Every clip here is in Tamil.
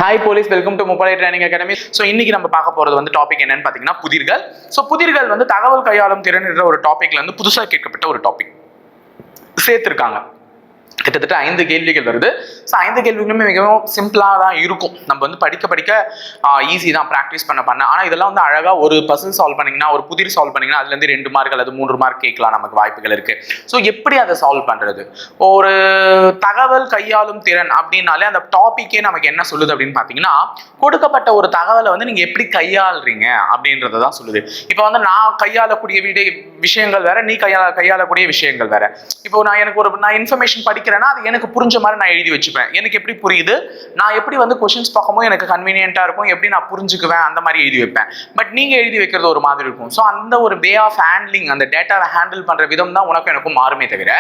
ஹாய் போலீஸ், வெல்கம் டு முப்படை ட்ரைனிங் அகாடமி. ஸோ இன்னைக்கு நம்ம பார்க்க போறது வந்து டாபிக் என்னன்னு பார்த்தீங்கன்னா புதிர்கள். ஸோ புதிர்கள் வந்து தகவல் கையாளும் திறன் என்ற ஒரு டாபிக்ல இருந்து புதுசாக கேட்கப்பட்ட ஒரு டாபிக் சேர்த்திருக்காங்க. கிட்டத்தட்ட 5 கேள்விகள் வருது. ஸோ 5 கேள்விகளுமே மிகவும் சிம்பிளாக தான் இருக்கும். நம்ம வந்து படிக்க ஈஸி தான் ப்ராக்டிஸ் பண்ண. ஆனால் இதெல்லாம் வந்து அழகாக ஒரு பசில் சால்வ் பண்ணிங்கன்னா, ஒரு புதிர் சால்வ் பண்ணிங்கன்னா அதுலேருந்து 2 மார்க் அல்லது 3 மார்க் கேட்கலாம், நமக்கு வாய்ப்புகள் இருக்கு. ஸோ எப்படி அதை சால்வ் பண்ணுறது? ஒரு தகவல் கையாளும் திறன் அப்படின்னாலே அந்த டாபிக்கே நமக்கு என்ன சொல்லுது அப்படின்னு பார்த்தீங்கன்னா, கொடுக்கப்பட்ட ஒரு தகவலை வந்து நீங்கள் எப்படி கையாளுறீங்க அப்படின்றத தான் சொல்லுது. இப்போ வந்து நான் கையாளக்கூடிய விஷயங்கள் வேற, நீ கையாளக்கூடிய விஷயங்கள் வேற. இப்போ நான் இன்ஃபர்மேஷன் படிக்கிறேன்னா அது எனக்கு புரிஞ்ச மாதிரி நான் எழுதி வச்சுப்பேன். எனக்கு எப்படி புரியுது, நான் எப்படி வந்து கொஸ்டின்ஸ் பார்க்கும்போது எனக்கு கன்வீனியன்ட்டா இருக்கும், எப்படி நான் புரிஞ்சுக்குவேன், அந்த மாதிரி எழுதி வைப்பேன். பட் நீங்க எழுதி வைக்கிறது ஒரு மாதிரி இருக்கும். ஸோ அந்த ஒரு வே ஆஃப் ஹேண்ட்லிங், அந்த டேட்டாவை ஹேண்டில் பண்ற விதம் தான் உனக்கும் எனக்கும் மாறுமே தவிர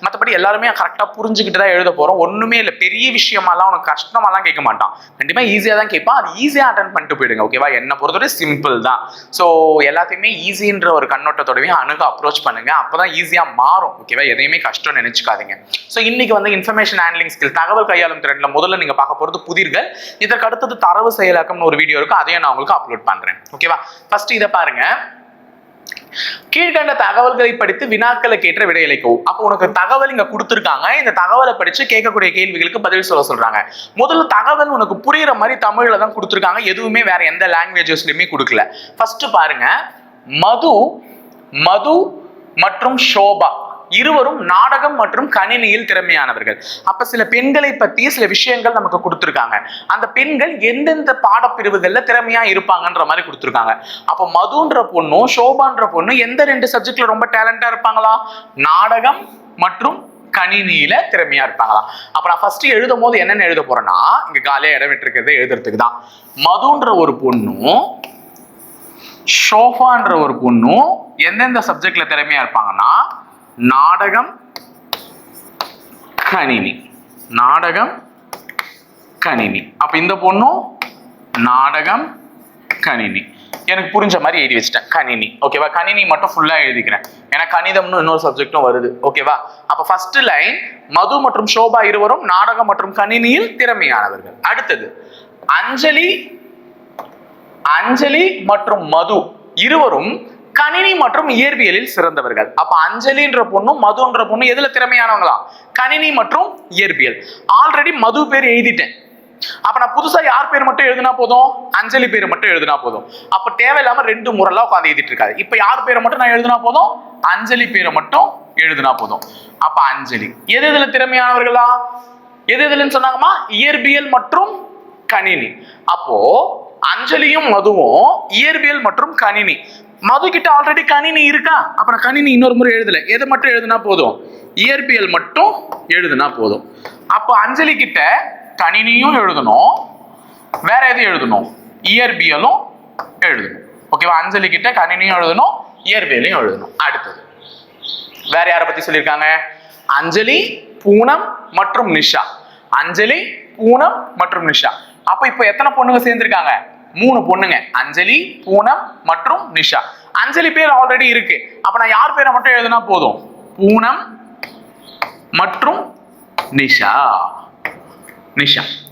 மற்றபடி எல்லாருமே கரெக்டாக புரிஞ்சுக்கிட்டு தான் எழுத போறோம். ஒண்ணுமே இல்லை, பெரிய விஷயமாலாம் உனக்கு கஷ்டமாலாம் கேட்க மாட்டான். கண்டிப்பா ஈஸியா தான் கேட்பான். அது ஈஸியா அட்டன் பண்ணிட்டு போயிடுங்க. ஓகேவா? என்ன பொறுத்தவரை சிம்பிள் தான். ஸோ எல்லாத்தையுமே ஈஸின்ற ஒரு கண்ணோட்டத்தோடவே அப்ரோச் பண்ணுங்க. அப்பதான் ஈஸியா மாறும். ஓகேவா? எதையுமே கஷ்டம் நினைச்சுக்காதீங்க. ஸோ இன்னைக்கு வந்து இன்ஃபர்மேஷன் ஹேண்ட்லிங் ஸ்கில், தகவல் கையாளும் திறன்ல முதல்ல நீங்க பார்க்க போறது புதிர்கள். இதற்கு அடுத்தது தரவு செயலாக்கம்னு ஒரு வீடியோ இருக்கு, அதையும் நான் உங்களுக்கு அப்லோட் பண்றேன். ஓகேவா? ஃபர்ஸ்ட் இதை பாருங்க. கீழ்கண்ட தகவல்களை படித்து வினாக்களுக்கு ஏற்ற விடையளிக்கவும். அப்போ உனக்கு தகவல் இங்க கொடுத்துருக்காங்க. இந்த தகவலை படிச்சு கேட்கக்கூடிய கேள்விகளுக்கு பதில் சொல்றாங்க. முதல்ல தகவல் உனக்கு புரியுற மாதிரி தமிழ்ல தான் கொடுத்துருக்காங்க. எதுவுமே வேற எந்த லாங்குவேஜஸ்லயுமே கொடுக்கல. ஃபர்ஸ்ட் பாருங்க, மது மற்றும் ஷோபா இருவரும் நாடகம் மற்றும் கணினியில் திறமையானவர்கள். அப்ப சில பெண்களை பத்தி சில விஷயங்கள் நமக்கு கொடுத்துருக்காங்க. அந்த பெண்கள் எந்தெந்த பாடப்பிரிவுகள்ல திறமையா இருப்பாங்கன்ற மாதிரி கொடுத்துருக்காங்க. அப்ப மதுன்ற பொண்ணும் ஷோபான்ற பொண்ணும் எந்த 2 சப்ஜெக்ட்ல ரொம்ப டேலண்டா இருப்பாங்களா? நாடகம் மற்றும் கணினியில திறமையா இருப்பாங்களா? அப்ப நான் ஃபர்ஸ்ட் எழுதும் போது என்னென்ன எழுத போறேன்னா, இங்க காலியா இடம் விட்டுருக்கிறத எழுதுறதுக்கு தான். மதுன்ற ஒரு பொண்ணும் ஷோபான்ற ஒரு பொண்ணும் எந்தெந்த சப்ஜெக்ட்ல திறமையா இருப்பாங்கன்னா, நாடகம் கணினி. நாடகம் கணினி. அப்ப இந்த பொண்ணும் நாடகம் கணினி. எனக்கு புரிஞ்ச மாதிரி எழுதி வச்சிட்டேன், கணினி. ஓகேவா? கணினி மட்டும் ஃபுல்லா எழுதிக்கிறேன், ஏன்னா கணிதம்னு இன்னொரு சப்ஜெக்டும் வருது. ஓகேவா? அப்ப ஃபர்ஸ்ட் லைன், மது மற்றும் ஷோபா இருவரும் நாடகம் மற்றும் கணினியில் திறமையானவர்கள். அடுத்தது, அஞ்சலி மற்றும் மது இருவரும் கணினி மற்றும் இயற்பியலில் சிறந்தவர்கள். அப்ப அஞ்சலின்ற பொண்ணும் மதுன்ற பொண்ணும் எதுல திறமையானவங்களா? கணினி மற்றும் இயற்பியல். ஆல்ரெடி மது பேர் எழுதிட்டேன். அப்ப நான் புதுசா யார் பேர் மட்டும் எழுதினா போதும்? அஞ்சலி பேர் மட்டும் எழுதினா போதும். அப்ப தேவையில்லாம 2 முறைலாம் உட்காந்து எழுதிட்டு இருக்காது. இப்ப யார் பேரை மட்டும் நான் எழுதினா போதும்? அஞ்சலி பேரை மட்டும் எழுதினா போதும். அப்ப அஞ்சலி எதுல திறமையானவர்களா? எதுன்னு சொன்னாங்கம்மா? இயற்பியல் மற்றும் கணினி. அப்போ அஞ்சலியும் மதுவும் இயற்பியல் மற்றும் கணினி. மது கிட்ட ஆல்ரெடி கணினி இருக்கா? அப்புறம் கணினி இன்னொரு முறை எழுதல. எது மட்டும் எழுதுனா போதும்? இயற்பியல் மட்டும் எழுதுனா போதும். அப்போ அஞ்சலி கிட்ட கணினியும் எழுதணும், வேற எதுவும் எழுதணும்? இயற்பியலும் எழுதணும். ஓகேவா? அஞ்சலி கிட்ட கணினியும் எழுதணும், இயற்பியலையும் எழுதணும். அடுத்தது வேற யாரை பத்தி சொல்லியிருக்காங்க? அஞ்சலி, பூனம் மற்றும் நிஷா. அஞ்சலி, பூனம் மற்றும் நிஷா. அப்ப இப்போ எத்தனை பொண்ணுங்க சேர்ந்திருக்காங்க? 3 பொண்ணுங்க. அஞ்சலி, பூனம் மற்றும் நிஷா. அஞ்சலி பேர் ஆல்ரெடி இருக்கு. அப்ப நான் யார் பேரை மட்டும் எழுதினா போதும்? பூனம் மற்றும் நிஷா.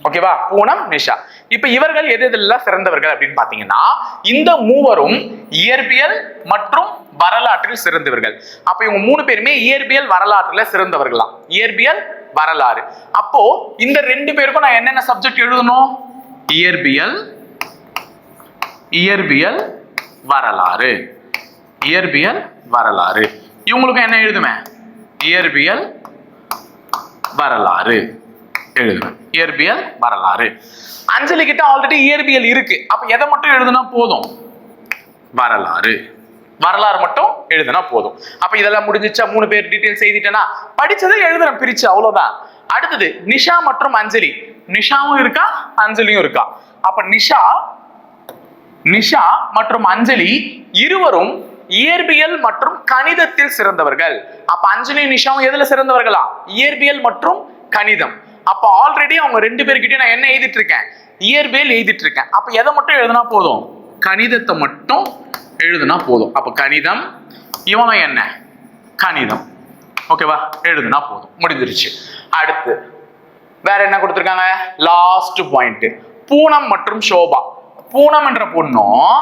ஓகேவா? பூனம், நிஷா. இப்ப இவர்கள் எதெல்லாம் சிறந்தவர்கள் அப்படின்னு பாத்தீங்கன்னா, இந்த மூவரும் இயற்பியல் மற்றும் வரலாற்றில் சிறந்தவர்கள். அப்ப இவங்க 3 பேருமே இயற்பியல் வரலாற்றுல சிறந்தவர்களா? இயற்பியல் வரலாறு. அப்போ இந்த 2 பேருக்கும் நான் என்னென்ன சப்ஜெக்ட் எழுதணும்? இயற்பியல் வரலாறு. இவங்களுக்கு என்ன எழுதுவேன்? இயற்பியல் வரலாறு எழுதுவேன். இயற்பியல் வரலாறு. அஞ்சலி கிட்ட ஆல்ரெடி இயற்பியல் இருக்கு. அப்ப எதை மட்டும் எழுதுனா போதும்? வரலாறு மட்டும் எழுதுனா போதும். அப்ப இதெல்லாம் முடிஞ்சிச்சா? 3 பேர் டீடைல்ஸ் எழுதிட்டேனா? படிச்சதை எழுதுறேன் பிரிச்சு, அவ்வளவுதான். அடுத்தது நிஷா மற்றும் அஞ்சலி. நிஷாவும் இருக்கா, அஞ்சலியும் இருக்கா. அப்ப நிஷா மற்றும் அஞ்சலி இருவரும் இயற்பியல் மற்றும் கணிதத்தில் சிறந்தவர்கள். அப்ப அஞ்சலி நிஷாவும் எதுல சிறந்தவர்களா? இயற்பியல் மற்றும் கணிதம். அப்ப ஆல்ரெடி அவங்க 2 பேர்கிட்ட நான் என்ன எழுதிட்டு இருக்கேன்? இயற்பியல் எழுதிட்டு இருக்கேன். அப்ப எதை மட்டும் எழுதுனா போதும்? கணிதத்தை மட்டும் எழுதுனா போதும். அப்ப கணிதம், இவனும் என்ன? கணிதம். ஓகேவா? எழுதுனா போதும், முடிஞ்சிருச்சு. அடுத்து வேற என்ன கொடுத்திருக்காங்க? லாஸ்ட் பாயிண்ட், பூனம் மற்றும் சோபா. பூனம் என்ற பொண்ணும்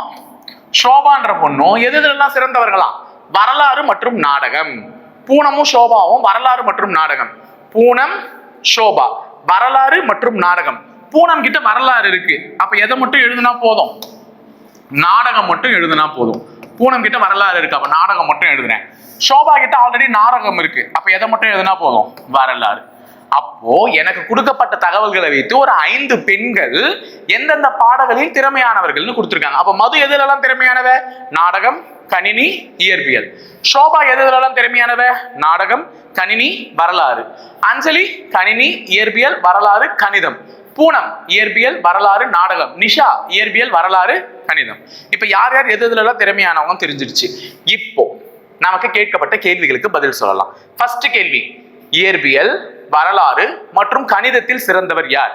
சோபா என்ற பொண்ணும் எதுலாம் சிறந்தவர்களாம்? வரலாறு மற்றும் நாடகம். பூனமும் சோபாவும் வரலாறு மற்றும் நாடகம். பூனம் சோபா வரலாறு மற்றும் நாடகம். பூனம் கிட்ட வரலாறு இருக்கு, அப்ப எதை மட்டும் எழுதுனா போதும்? நாடகம் மட்டும் எழுதுனா போதும். பூனம் கிட்ட வரலாறு இருக்கு, அப்ப நாடகம் மட்டும் எழுதுறேன். சோபா கிட்ட ஆல்ரெடி நாடகம் இருக்கு, அப்ப எதை மட்டும் எழுதுனா போதும்? வரலாறு. அப்போ எனக்கு கொடுக்கப்பட்ட தகவல்களை வைத்து ஒரு 5 பெண்கள் எந்தெந்த பாடங்களில் திறமையானவர்கள்னு கொடுத்திருக்காங்க. அப்ப மது எதுலெல்லாம் திறமையானவ? நாடகம், கணினி, இயற்பியல். சோபா எதுலெல்லாம் திறமையானவ? நாடகம், கணினி, வரலாறு. அஞ்சலி கணினி, இயற்பியல், வரலாறு, கணிதம். பூனம் இயற்பியல், வரலாறு, நாடகம். நிஷா இயற்பியல், வரலாறு, கணிதம். இப்ப யார் யார் எதுலெல்லாம் திறமையானவங்க தெரிஞ்சிருச்சு. இப்போ நமக்கு கேட்கப்பட்ட கேள்விகளுக்கு பதில் சொல்லலாம். ஃபர்ஸ்ட் கேள்வி, இயற்பியல், வரலாறு மற்றும் கணிதத்தில் சிறந்தவர் யார்?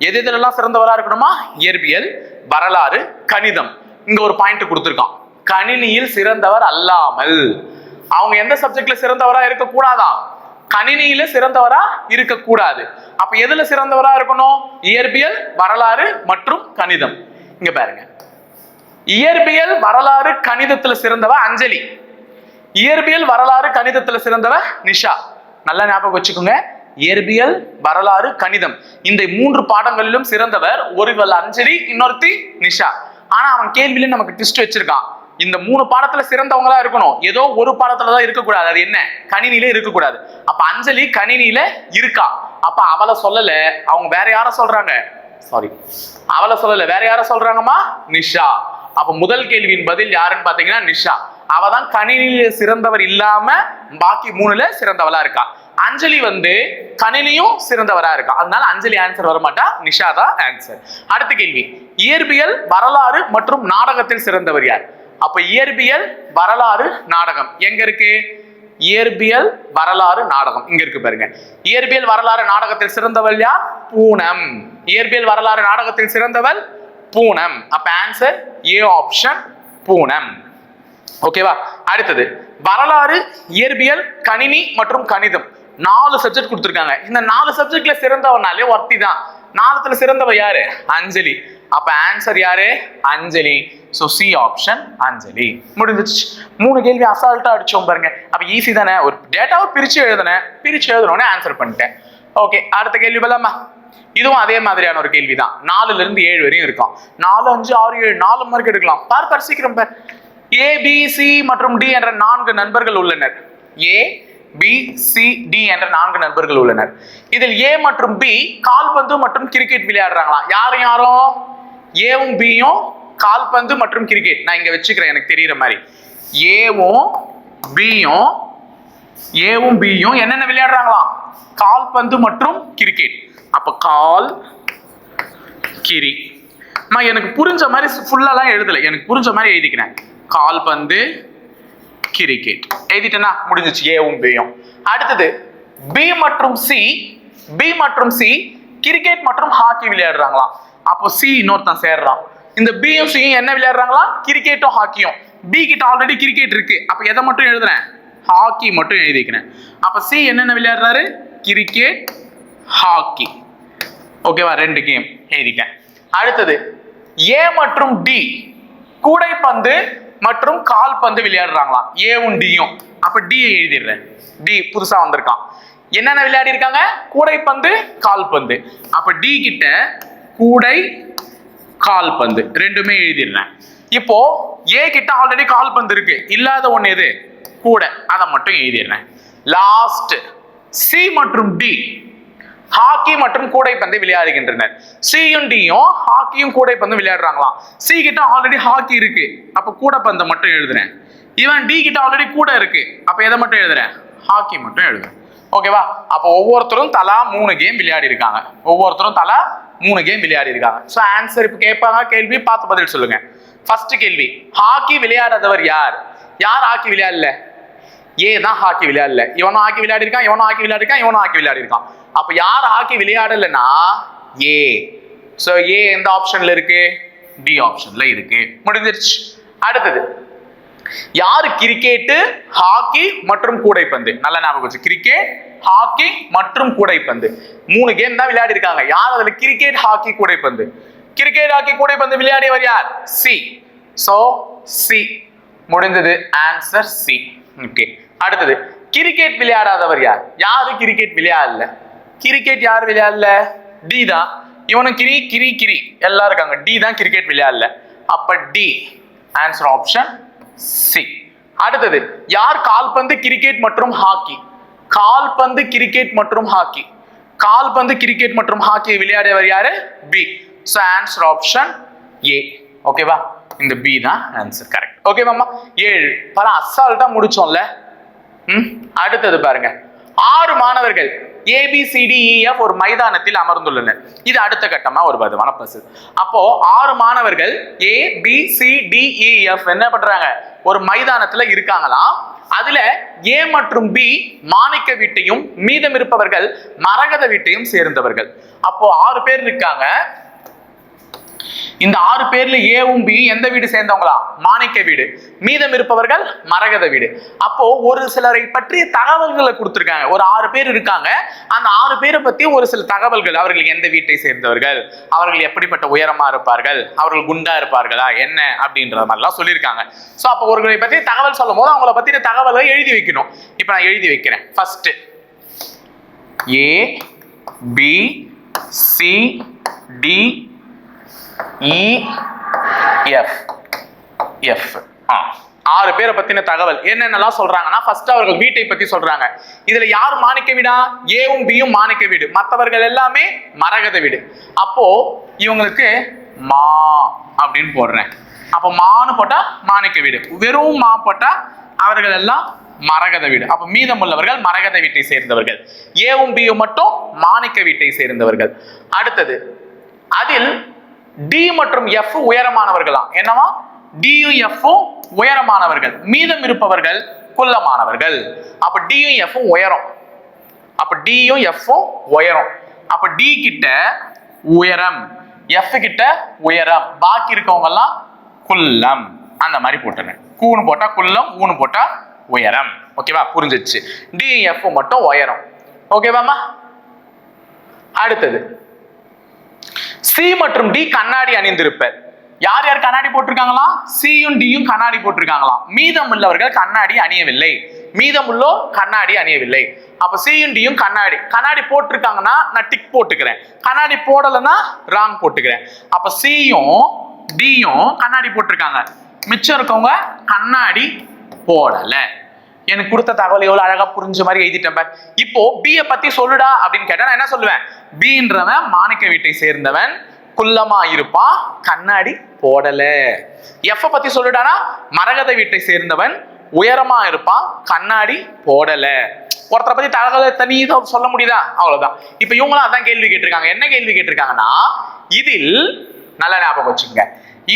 எதுலெல்லாம் சிறந்தவரா இருக்கணுமா? இயற்பியல், வரலாறு, கணிதம். இங்க ஒரு பாயிண்ட் கொடுத்திருக்கான், கணினியில் சிறந்தவர் அல்லாமல். அவங்க எந்த சப்ஜெக்ட்ல சிறந்தவரா இருக்க கூடாதா? கணினியில சிறந்தவரா இருக்க கூடாது. அப்ப எதுல சிறந்தவரா இருக்கணும்? இயற்பியல், வரலாறு மற்றும் கணிதம். இங்க பாருங்க, இயற்பியல், வரலாறு, கணிதத்துல சிறந்தவ அஞ்சலி. இயற்பியல், வரலாறு, கணிதத்துல சிறந்தவ நிஷா. நல்லா ஞாபகம் வச்சுக்கோங்க, இயற்பியல், வரலாறு, கணிதம் இந்த 3 பாடங்களிலும் சிறந்தவர் ஒருவர் அஞ்சலி, இன்னொருத்தி நிஷா. ஆனா அவன் கேள்வியில நமக்கு ட்விஸ்ட் வச்சிருக்கான். இந்த 3 பாடத்துல சிறந்தவங்களா இருக்கணும், ஏதோ ஒரு பாடத்துலதான் இருக்கக்கூடாது. அது என்ன? கணினியில இருக்கக்கூடாது. அப்ப அஞ்சலி கணினியில இருக்கா, அப்ப அவளை சொல்லல, அவங்க வேற யார சொல்றாங்க? சாரி, அவளை சொல்லல, வேற யார சொல்றாங்கம்மா? நிஷா. அப்ப முதல் கேள்வியின் பதில் யாருன்னு பாத்தீங்கன்னா நிஷா. அவதான் கணினியில சிறந்தவர் இல்லாம பாக்கி 3ல சிறந்தவளா இருக்கா. அஞ்சலி கணினியும் சிறந்தவரா இருக்கா, அதனால அஞ்சலி ஆன்சர் வர மாட்டா, நிஷா தான் ஆன்சர். அடுத்த கேள்வி, இயற்பியல், வரலாறு மற்றும் நாடகத்தில் சிறந்தவர் யார்? அப்ப இயற்பியல், வரலாறு, நாடகம் எங்க இருக்கு? இயற்பியல், வரலாறு, நாடகம் இங்க இருக்கு பாருங்க. இயற்பியல், வரலாறு, நாடகத்தில் சிறந்தவள் யார்? பூனம். இயற்பியல், வரலாறு, நாடகத்தில் சிறந்தவள் பூனம். அப்ப ஆன்சர் ஏ ஆப்ஷன், பூனம். ஓகேவா? அடுத்தது, வரலாறு, இயற்பியல், கணினி மற்றும் கணிதம் 4 சப்ஜெக்ட் கொடுத்திருக்காங்க. இந்த 4 சப்ஜெக்ட்ல சிறந்தவனாலே ஒருத்தி தான். 4த்துல சிறந்தவ யாரு? அஞ்சலி. அப்ப ஆன்சர் யாரு? அஞ்சலி. சோ சி ஆப்ஷன், அஞ்சலி. முடிஞ்சிச்சு. 3 கேள்வி அசால்ட்டா அடிச்சோம் பாருங்க. அப்ப ஈஸி தானே? ஒரு டேட்டாவை பிரிச்சு எழுதுனோடனே ஆன்சர் பண்ணிட்டேன். ஓகே, அடுத்த கேள்வி போலாமா? இதுவும் அதே மாதிரியான ஒரு கேள்விதான். 4ல இருந்து 7 வரையும் இருக்கும். 4, 5, 6, 7 4 மார்க் எடுக்கலாம். பார் சீக்கிரம் பார். ஏ, பி, சி மற்றும் டி என்ற 4 நண்பர்கள் உள்ளனர். ஏ, பி, சி, டி என்ற 4 நண்பர்கள் உள்ளனர். இதில் ஏ மற்றும் பி கால்பந்து மற்றும் கிரிக்கெட் விளையாடுறாங்களாம். யாரும் யாரும்? ஏவும் பியும் கால்பந்து மற்றும் கிரிக்கெட். நான் இங்க வச்சுக்கிறேன், எனக்கு தெரியுற மாதிரி. ஏவும் பியும் என்னென்ன விளையாடுறாங்களாம்? கால்பந்து மற்றும் கிரிக்கெட். அப்ப கால் கிரி. எனக்கு புரிஞ்ச மாதிரி ஃபுல்லாலாம் எழுதல, எனக்கு புரிஞ்ச மாதிரி எழுதிக்கிறேன். கால்பந்து, கிரிக்கெட் எழுதிட்டேன்னா முடிஞ்சிச்சு, ஏவும் பியும். அடுத்தது பி மற்றும் சி கிரிக்கெட் மற்றும் ஹாக்கி விளையாடுறாங்களாம். அப்போ சி இன்னொருத்தன் சேர்றான். இந்த பியும் சியும் என்ன விளையாடுறாங்களா? கிரிக்கெட்டும் ஹாக்கியும். பி கிட்ட ஆல்ரெடி கிரிக்கெட் இருக்கு, அப்ப எதை மட்டும் எழுதுறேன்? ஹாக்கி மட்டும் எழுதிக்கிறேன். அப்ப சி என்னென்ன விளையாடுறாரு? Cricket, hockey. ஓகேவா? 2 கேம் எழுதிட்டேன். அடுத்தது ஏ மற்றும் டி கூடைப்பந்து மற்றும் கால்பந்து விளையாடுறாங்களாம். ஏவும் டியும். அப்ப டி எழுதிடுறேன். டி புதுசா வந்திருக்கான். என்னென்ன விளையாடி இருக்காங்க? கூடைப்பந்து, கால்பந்து. அப்ப டி கிட்ட கூடை, கால்பந்து 2மே எழுதிடுறேன். இப்போ ஏ கிட்ட ஆல்ரெடி கால்பந்து இருக்கு, இல்லாத ஒண்ணு எது? கூடை. அதை மட்டும் எழுதிடுறேன். லாஸ்ட் சி மற்றும் டி ஹாக்கி மற்றும் கூடைப்பந்து விளையாடுகின்றனர். சியும் டியும் ஹாக்கியும் கூடைப்பந்து விளையாடுறாங்களாம். சி கிட்ட ஆல்ரெடி ஹாக்கி இருக்கு, அப்ப கூடைப்பந்து மட்டும் எழுதுறேன். இவன் டி கிட்ட ஆல்ரெடி கூடை இருக்கு, அப்ப எதை மட்டும் எழுதுறேன்? ஹாக்கி மட்டும் எழுதுறேன். ஓகேவா? அப்போ ஒவ்வொருத்தரும் தலா 3 கேம் விளையாடி இருக்காங்க. சோ ஆன்சர் இப்ப கேட்பாங்க, கேள்வி பார்த்து பதில் சொல்லுங்க. ஃபர்ஸ்ட் கேள்வி, ஹாக்கி விளையாடாதவர் யார்? யார் ஹாக்கி விளையாடல? ஏ தான் ஹாக்கி விளையாடல. இவனும் ஹாக்கி விளையாடி இருக்கான், இவனும் ஹாக்கி விளையாடி இருக்கான். அப்ப யார் ஹாக்கி விளையாடலன்னா ஏ. சோ ஏ எந்த ஆப்ஷன்ல இருக்கு? டி ஆப்ஷன்ல இருக்கு. முடிஞ்சிருச்சு. அடுத்தது, யாரு கிரிக்கெட், ஹாக்கி மற்றும் கூடைப்பந்து? நல்ல ஞாபகம் வச்சு, கிரிக்கெட், ஹாக்கி மற்றும் கூடைப்பந்து 3 கேம் தான் விளையாடி இருக்காங்க. யார் அதுல கிரிக்கெட், ஹாக்கி, கூடைப்பந்து? கிரிக்கெட் ஹாக்கி கூடைப்பந்து விளையாடியவர் யார்? சி. சோ சி முடிந்தது. Answer C. ஓகே. அடுத்தது கிரிக்கெட் விளையாடாதவர் யார்? யாரு கிரிக்கெட் விளையாடல? கிரிக்கெட் யார் விளையாடல? டி தான். இவனும் கிரி கிரி கிரி எல்லாம் இருக்காங்க. டி தான் கிரிக்கெட் விளையாடல. அப்ப டி. Answer option C. அடுத்தது யார் கால்பந்து கிரிக்கெட் மற்றும் ஹாக்கி? கால்பந்து கிரிக்கெட் மற்றும் ஹாக்கி. கால்பந்து கிரிக்கெட் மற்றும் ஹாக்கி விளையாடியவர் யாரு? B. So answer option A. ஓகேவா? இந்த பி தான் ஆன்சர் கரெக்ட். ஓகேவாமா? 7 பல அசால்ட்டா முடிச்சோம்ல. அடுத்தது பாருங்க. 6 மாணவர்கள் ABCDEF ஒரு மைதானத்தில் அமர்ந்துள்ளனர். இது அடுத்த கட்டமா ஒரு விதமான பசில். அப்போ 6 மாணவர்கள் ABCDEF என்ன பண்றாங்க? ஒரு மைதானத்துல இருக்காங்களாம். அதுல ஏ மற்றும் பி மாணிக்க வீட்டையும் மீதம் இருப்பவர்கள் மரகத வீட்டையும் சேர்ந்தவர்கள். அப்போ 6 பேர் இருக்காங்க. இந்த 6 பேர்ல ஏவும் பி எந்த வீடு சேர்ந்தவங்களா? மாணிக்க வீடு. மீதம் இருப்பவர்கள் மரகத வீடு. அப்போ ஒரு சிலரை பற்றிய தகவல்களை கொடுத்திருக்காங்க. ஒரு 6 பேர் இருக்காங்க. அந்த 6 பேரை பத்தி ஒரு சில தகவல்கள், அவர்கள் எந்த வீட்டை சேர்ந்தவர்கள், அவர்கள் எப்படிப்பட்ட உயரமா இருப்பார்கள், அவர்கள் குண்டா இருப்பார்களா என்ன அப்படின்ற மாதிரிலாம் சொல்லியிருக்காங்க. ஸோ அப்போ ஒருவரை பத்தி தகவல் சொல்லும் போது அவங்கள பத்தின தகவலை எழுதி வைக்கணும். இப்போ நான் எழுதி வைக்கிறேன். ஃபர்ஸ்ட் ஏ பி சி டி EF 6 பேரை பத்தின தகவல் என்னென்னலாம் சொல்றாங்கன்னா, ஃபர்ஸ்ட் அவர்கள் வீட்டை பத்தி சொல்றாங்க. இதுல யார் மாணிக்க வீடா? ஏவும் பியும் மாணிக்க வீடு, மற்றவர்கள் எல்லாமே மரகத வீடு. அப்போ இவங்களுக்கு மா அப்படின்னு போடுறேன். அப்போ மான்னு போட்டா மாணிக்க வீடு, வெறும் மா போட்டா அவர்கள் எல்லாம் மரகத வீடு. அப்ப மீதம் உள்ளவர்கள் மரகத வீட்டை சேர்ந்தவர்கள். ஏவும் பியும் மட்டும் மாணிக்க வீட்டை சேர்ந்தவர்கள். அடுத்தது அதில் டி மற்றும் எஃப் உயரமானவர்களாம். என்னவா? டியும் எஃப்பும் உயரமானவர்கள், மீதம் இருப்பவர்கள் குள்ளமானவர்கள். அப்ப டியும் எஃப்பும் உயரம். அப்ப டியும் எஃப்பும் உயரம். அப்ப டி கிட்ட உயரம், எஃப் கிட்ட உயரம், பாக்கி இருக்கவங்க எல்லாம் குள்ளம். அந்த மாதிரி போட்டுறேன். கூன்னு போட்டா குள்ளம், ஊன்னு போட்டா உயரம். ஓகேவா? புரிஞ்சிச்சு. டி எஃப் மட்டும் உயரம். ஓகேவாமா? அடுத்தது சி மற்றும் டி கண்ணாடி அணிந்திருப்பர். யார் யார் கண்ணாடி போட்டிருக்காங்களா? சியும் டியும் கண்ணாடி போட்டிருக்காங்களாம். மீதம் உள்ளவர்கள் கண்ணாடி அணியவில்லை. மீதம் உள்ளோர் கண்ணாடி அணியவில்லை. அப்ப சியும் டியும் கண்ணாடி போட்டிருக்காங்கன்னா நான் டிக் போட்டுக்கிறேன். கண்ணாடி போடலைன்னா ராங் போட்டுக்கிறேன். அப்ப சியும் டியும் கண்ணாடி போட்டிருக்காங்க. மிச்சம் இருக்கவங்க கண்ணாடி போடல. எனக்கு கொடுத்த தகவல் எவ்வளவு அழகா புரிஞ்ச மாதிரி எழுதிட்டேன். இப்போ பிய பத்தி சொல்லுடா அப்படின்னு கேட்டா நான் என்ன சொல்லுவேன்? பின்றவன் மாணிக்க வீட்டை சேர்ந்தவன், குள்ளமா இருப்பான், கண்ணாடி போடல. எஃப் பத்தி சொல்லுடானா மரகத வீட்டை சேர்ந்தவன், உயரமா இருப்பான், கண்ணாடி போடல. ஒருத்தரை பத்தி தகவல் தனி சொல்ல முடியுதா? அவ்வளவுதான். இப்ப இவங்களும் அதான் கேள்வி கேட்டிருக்காங்க. என்ன கேள்வி கேட்டிருக்காங்கன்னா, இதில் நல்ல ஞாபகம் வச்சுங்க,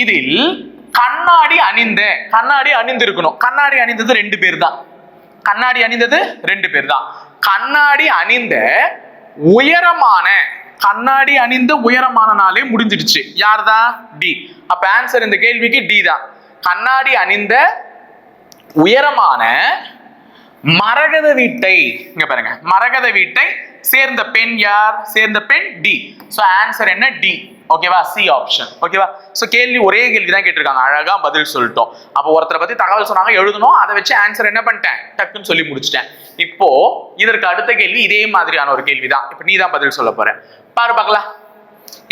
இதில் கண்ணாடி அணிந்திருக்கணும். கண்ணாடி அணிந்தது 2 பேர் தான். கண்ணாடி அணிந்தது 2 பேர் தான். கண்ணாடி அணிந்த உயரமான, கண்ணாடி அணிந்த உயரமானனாலே முடிஞ்சிடுச்சு. யார்தான்? டி. அப்ப ஆன்சர் இந்த கேள்விக்கு டி தான். கண்ணாடி அணிந்த உயரமான மரகத வீட்டை, இங்க பாருங்க, மரகத வீட்டை சேர்ந்த பெண் யார்? சேர்ந்த பெண் டி. சோ ஆன்சர் என்ன? டி. ஓகேவா? C option. ஓகேவா? சோ கேள்வி ஒரே கேள்வி தான் கேட்டிருக்காங்க. அழகா பதில் சொல்லிட்டோம். அப்போ ஒருத்தரை பத்தி தகவல் சொன்னாங்க, எழுதணும். அதை வச்சு ஆன்சர் என்ன பண்ணிட்டேன்? டக்குன்னு சொல்லி முடிச்சிட்டேன். இப்போ இதற்கு அடுத்த கேள்வி இதே மாதிரியான ஒரு கேள்வி தான். இப்போ நீ தான் பதில் சொல்ல போற. பாரு பார்க்கலாம்.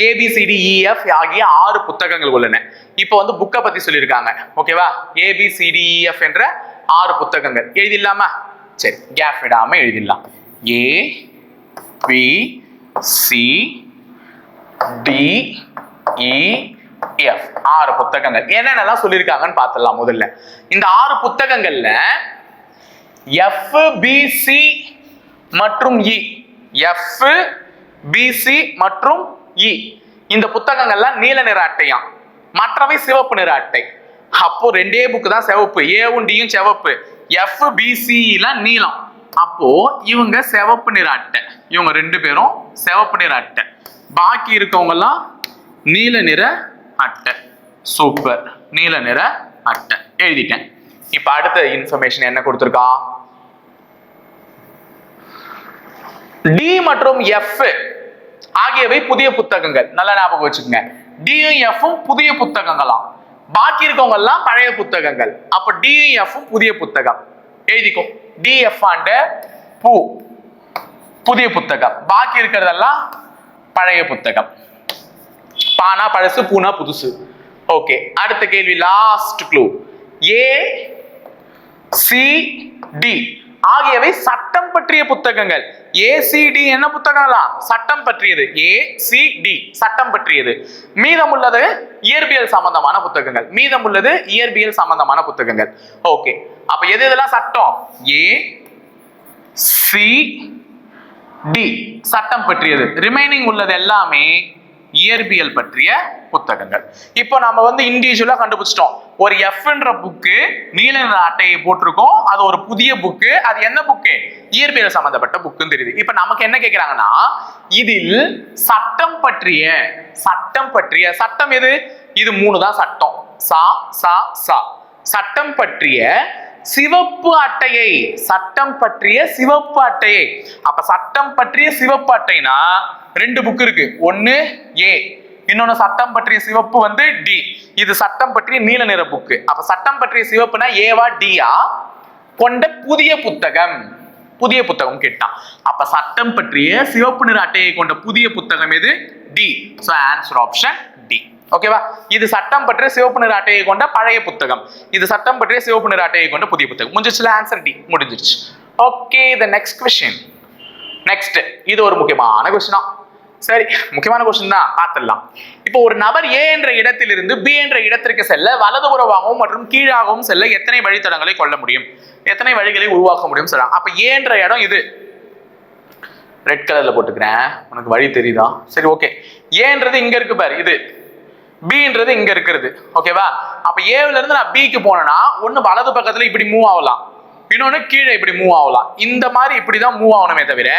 ABCDEF ஆகிய 6 புத்தகங்கள் உள்ளன. இப்போ வந்து புக்கை பத்தி சொல்லியிருக்காங்க. ஓகேவா? ABCDEF என்ற 6 புத்தகங்கள் எழுதிடலாமா? சரி, கேப் விடாம எழுதிடலாம். A B C D E F 6 புத்தகங்கள். என்னென்னலாம் சொல்லியிருக்காங்கன்னு பார்த்துடலாம். முதல்ல இந்த 6 புத்தகங்கள்ல F B C மற்றும் E, F B C மற்றும் E இந்த புத்தகங்கள்லாம் நீல நிற அட்டையாம், மற்றவை சிவப்பு நிற அட்டை. அப்போ 2 புக்கு தான் சிவப்பு, ஏவும் டியும் சிவப்பு, F B C நீலம். அப்போ இவங்க சிவப்பு நிற அட்டை, இவங்க 2 பேரும் சிவப்பு நிற அட்டை, பாக்கி இருக்கவங்க எல்லாம் நீல நிற அட்டை. சூப்பர், நீல நிற அட்டை எழுதிட்டேன். இப்ப அடுத்த இன்ஃபர்மேஷன் என்ன கொடுத்திருக்கா? டி மற்றும் எஃப் ஆகியவை புதிய புத்தகங்கள். நல்ல ஞாபகம் வச்சுக்கோங்க. டியும் எஃப்பும் புதிய புத்தகங்களாம், பாக்கி இருக்கவங்க எல்லாம் பழைய புத்தகங்கள். அப்ப டியும் எஃப்பும் புதிய புத்தகம் எழுதிக்கோ. டிஎஃப் ஆண்ட பூ புதிய புத்தகம், பாக்கி இருக்கிறதெல்லாம் பழைய புத்தகம். பானா பழசு, பூனா புதுசு. ஓகே, அடுத்த கேள்வி, last clue. A C D ஆகியவை சட்டம் பற்றிய புத்தகங்கள். ஏசிடி என்ன புத்தகங்களா? சட்டம் பற்றியது. ஏசிடி சட்டம் பற்றியது. மீதமுள்ளது இயற்பியல் சம்பந்தமான புத்தகங்கள். மீதமுள்ளது இயற்பியல் சம்பந்தமான புத்தகங்கள். ஓகே, அப்ப எது இதெல்லாம் சட்டம்? ஏ சி டி சட்டம் பற்றியது. ரிமைனிங் உள்ளது எல்லாமே இயற்பியல் பற்றிய புத்தகங்கள். இப்போ நம்ம வந்து இண்டிவிஜுவலா கண்டுபிடிச்சிட்டோம். ஒரு எஃப்ன்ற புக்கு நீல நிற அட்டையை போட்டிருக்கோம், அது ஒரு புதிய புக்கு. அது என்ன புக்கு? இயற்பியல் சம்பந்தப்பட்ட புக்குன்னு தெரியுது. இப்ப நமக்கு என்ன கேட்கிறாங்கன்னா, இதில் சட்டம் பற்றிய சட்டம் எது? இது 3 தான் சட்டம். சா சா சா சட்டம் பற்றிய சிவப்பு அட்டையை, சட்டம் பற்றிய சிவப்பு அட்டையை. அப்ப சட்டம் பற்றிய சிவப்பு அட்டைனா 2 புக் இருக்கு. ஒன்னு ஏ, இன்னொன்னு சட்டம் பற்றிய சிவப்பு வந்து டி. இது சட்டம் பற்றிய நீல நிற புக்கு. அப்ப சட்டம் பற்றிய சிவப்புனா ஏவா டியா கொண்ட புதிய புத்தகம். புதிய புத்தகம் கேட்டான். அப்ப சட்டம் பற்றிய சிவப்பு நிற அட்டையை கொண்ட புதிய புத்தகம் எது? D. So answer option D. ஓகேவா? இது சட்டம் பற்றிய சிவப்பு நிற அட்டையை கொண்ட பழைய புத்தகம், இது சட்டம் பற்றிய சிவப்பு நிற அட்டையை கொண்ட புதிய புத்தகம். முடிஞ்சிச்சுல? ஆன்சர் டி முடிஞ்சிருச்சு. Okay, the next question. Next, இது ஒரு முக்கியமான क्वेश्चन. சரி, முக்கியமான क्वेश्चन தான், பார்த்துடலாம். இப்போ ஒரு நபர் ஏ என்ற இடத்திலிருந்து பி என்ற இடத்திற்கு செல்ல வலதுபுறமாகவும் மற்றும் கீழாகவும் செல்ல எத்தனை வழித்தடங்களை கொள்ள முடியும், எத்தனை வழிகளை உருவாக்க முடியும் சொல்றாங்க. அப்ப ஏ என்ற இடம் இது ரெட் கலர்ல போட்டுக்கிறேன், உனக்கு வழி தெரியுதா? சரி, ஓகே. ஏன்றது இங்க இருக்கு பாரு, இது பின்றது இங்க இருக்கிறது. ஓகேவா? அப்ப ஏல இருந்து நான் பிக்கு போனேன்னா ஒன்னு வலது பக்கத்துல இப்படி மூவ் ஆகலாம், இன்னொன்னு கீழே இப்படி மூவ் ஆகலாம். இந்த மாதிரி இப்படிதான் மூவ் ஆகணுமே தவிர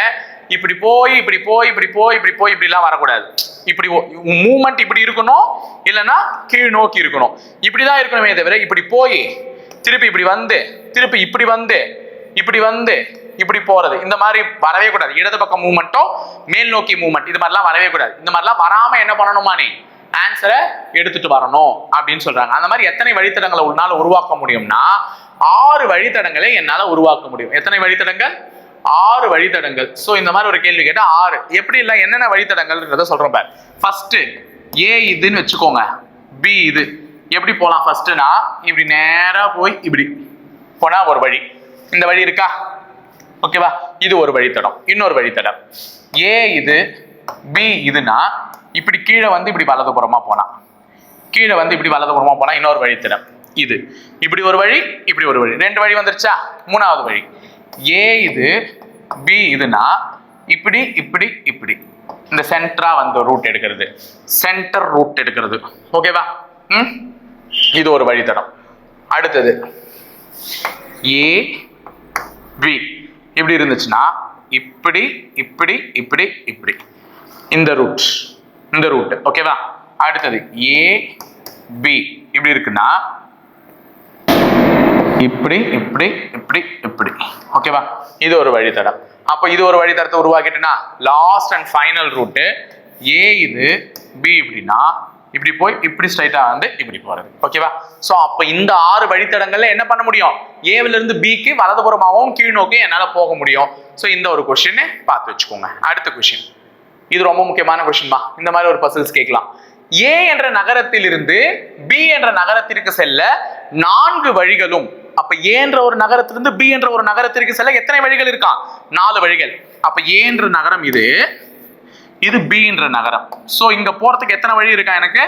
இப்படி போய் இப்படி போய் இப்படி போய் இப்படி போய் இப்படி எல்லாம் வரக்கூடாது. இப்படி மூவ்மெண்ட் இப்படி இருக்கணும், இல்லைன்னா கீழ் நோக்கி இருக்கணும். இப்படிதான் இருக்கணுமே தவிர இப்படி போய் திருப்பி இப்படி வந்து திருப்பி இப்படி வந்து இப்படி வந்து இப்படி போறது இந்த மாதிரி வரவே கூடாது. இடது பக்கம் மூவ்மெண்ட்டோ மேல் நோக்கி மூவ்மெண்ட் இது மாதிரிலாம் வரவே கூடாது. இந்த மாதிரிலாம் வராம என்ன பண்ணணுமா, நீ ஆன்சரை எடுத்துட்டு வரணும் அப்படின்னு சொல்றாங்க. அந்த மாதிரி எத்தனை வழித்தடங்களை உன்னால உருவாக்க முடியும்னா 6 வழித்தடங்களை என்னால உருவாக்க முடியும். எத்தனை வழித்தடங்கள்? 6 வழித்தடங்கள். சோ இந்த மாதிரி ஒரு கேள்வி கேட்டா 6 எப்படி இல்ல என்னென்ன வழித்தடங்கள்ன்றத சொல்றேன் பாரு. ஃபர்ஸ்ட் ஏ இதுன்னு வச்சுக்கோங்க, பி இது. எப்படி போலாம்? ஃபர்ஸ்ட்னா இப்படி நேரா போய் இப்படி போனா ஒரு வழி. இந்த வழி இருக்கா? ஓகேவா? இது ஒரு வழித்தடம். இன்னொரு வழித்தடம் ஏ இது பி இதுனா இப்படி கீழே வந்து இப்படி வலதுபுறமா போனா, கீழே வந்து இப்படி வலதுபுறமா போனா இன்னொரு வழித்தடம் இது. இப்படி ஒரு வழி, இப்படி ஒரு வழி, 2 வழி வந்துருச்சா? 3வது வழி ஏ இது பி இதுனா இப்படி இப்படி இப்படி இந்த சென்டரா வந்து ரூட் எடுக்கிறது, சென்டர் ரூட் எடுக்கிறது. ஓகேவா? இது ஒரு வழித்தடம். அடுத்தது ஏ பி இப்படி இருந்துச்சுன்னா இப்படி இப்படி இப்படி இப்படி இந்த ரூட், இந்த ரூட். ஓகேவா? அடுத்தது ஏ பி இப்படி இருக்குன்னா இப்படி இப்படி இப்படி இப்படி. ஓகேவா? இது ஒரு வழித்தடம். அப்ப இது ஒரு வழித்தடத்தை உருவாக்கிட்டுனா லாஸ்ட் அண்ட் ஃபைனல் ரூட் ஏ இது பி இப்படின்னா இப்படி போய் இப்படி ஸ்ட்ரைட்டா வந்து இப்படி போறது. ஓகேவா? சோ அப்ப இந்த 6 வழித்தடங்கள்ல என்ன பண்ண முடியும்? ஏல இருந்து பிக்கு வலதுபுறமாகவும் கீழ் நோக்கி என்னால போக முடியும். சோ இந்த ஒரு क्वेश्चन பார்த்து வச்சுக்கோங்க. அடுத்த क्वेश्चन, இது ரொம்ப முக்கியமான क्वेश्चन தான். இந்த மாதிரி ஒரு பசில்ஸ் கேட்கலாம். ஏ என்ற நகரத்திலிருந்து பி என்ற நகரத்திற்கு செல்ல 4 வழிகளும். அப்ப ஏ என்ற ஒரு நகரத்திலிருந்து பி என்ற ஒரு நகரத்திற்கு செல்ல எத்தனை வழிகள் இருக்கா? 4 வழிகள். அப்ப ஏ என்ற நகரம் இது, இது பி என்ற நகரம். சோ இங்க போறதுக்கு எத்தனை வழி இருக்கா? எனக்கு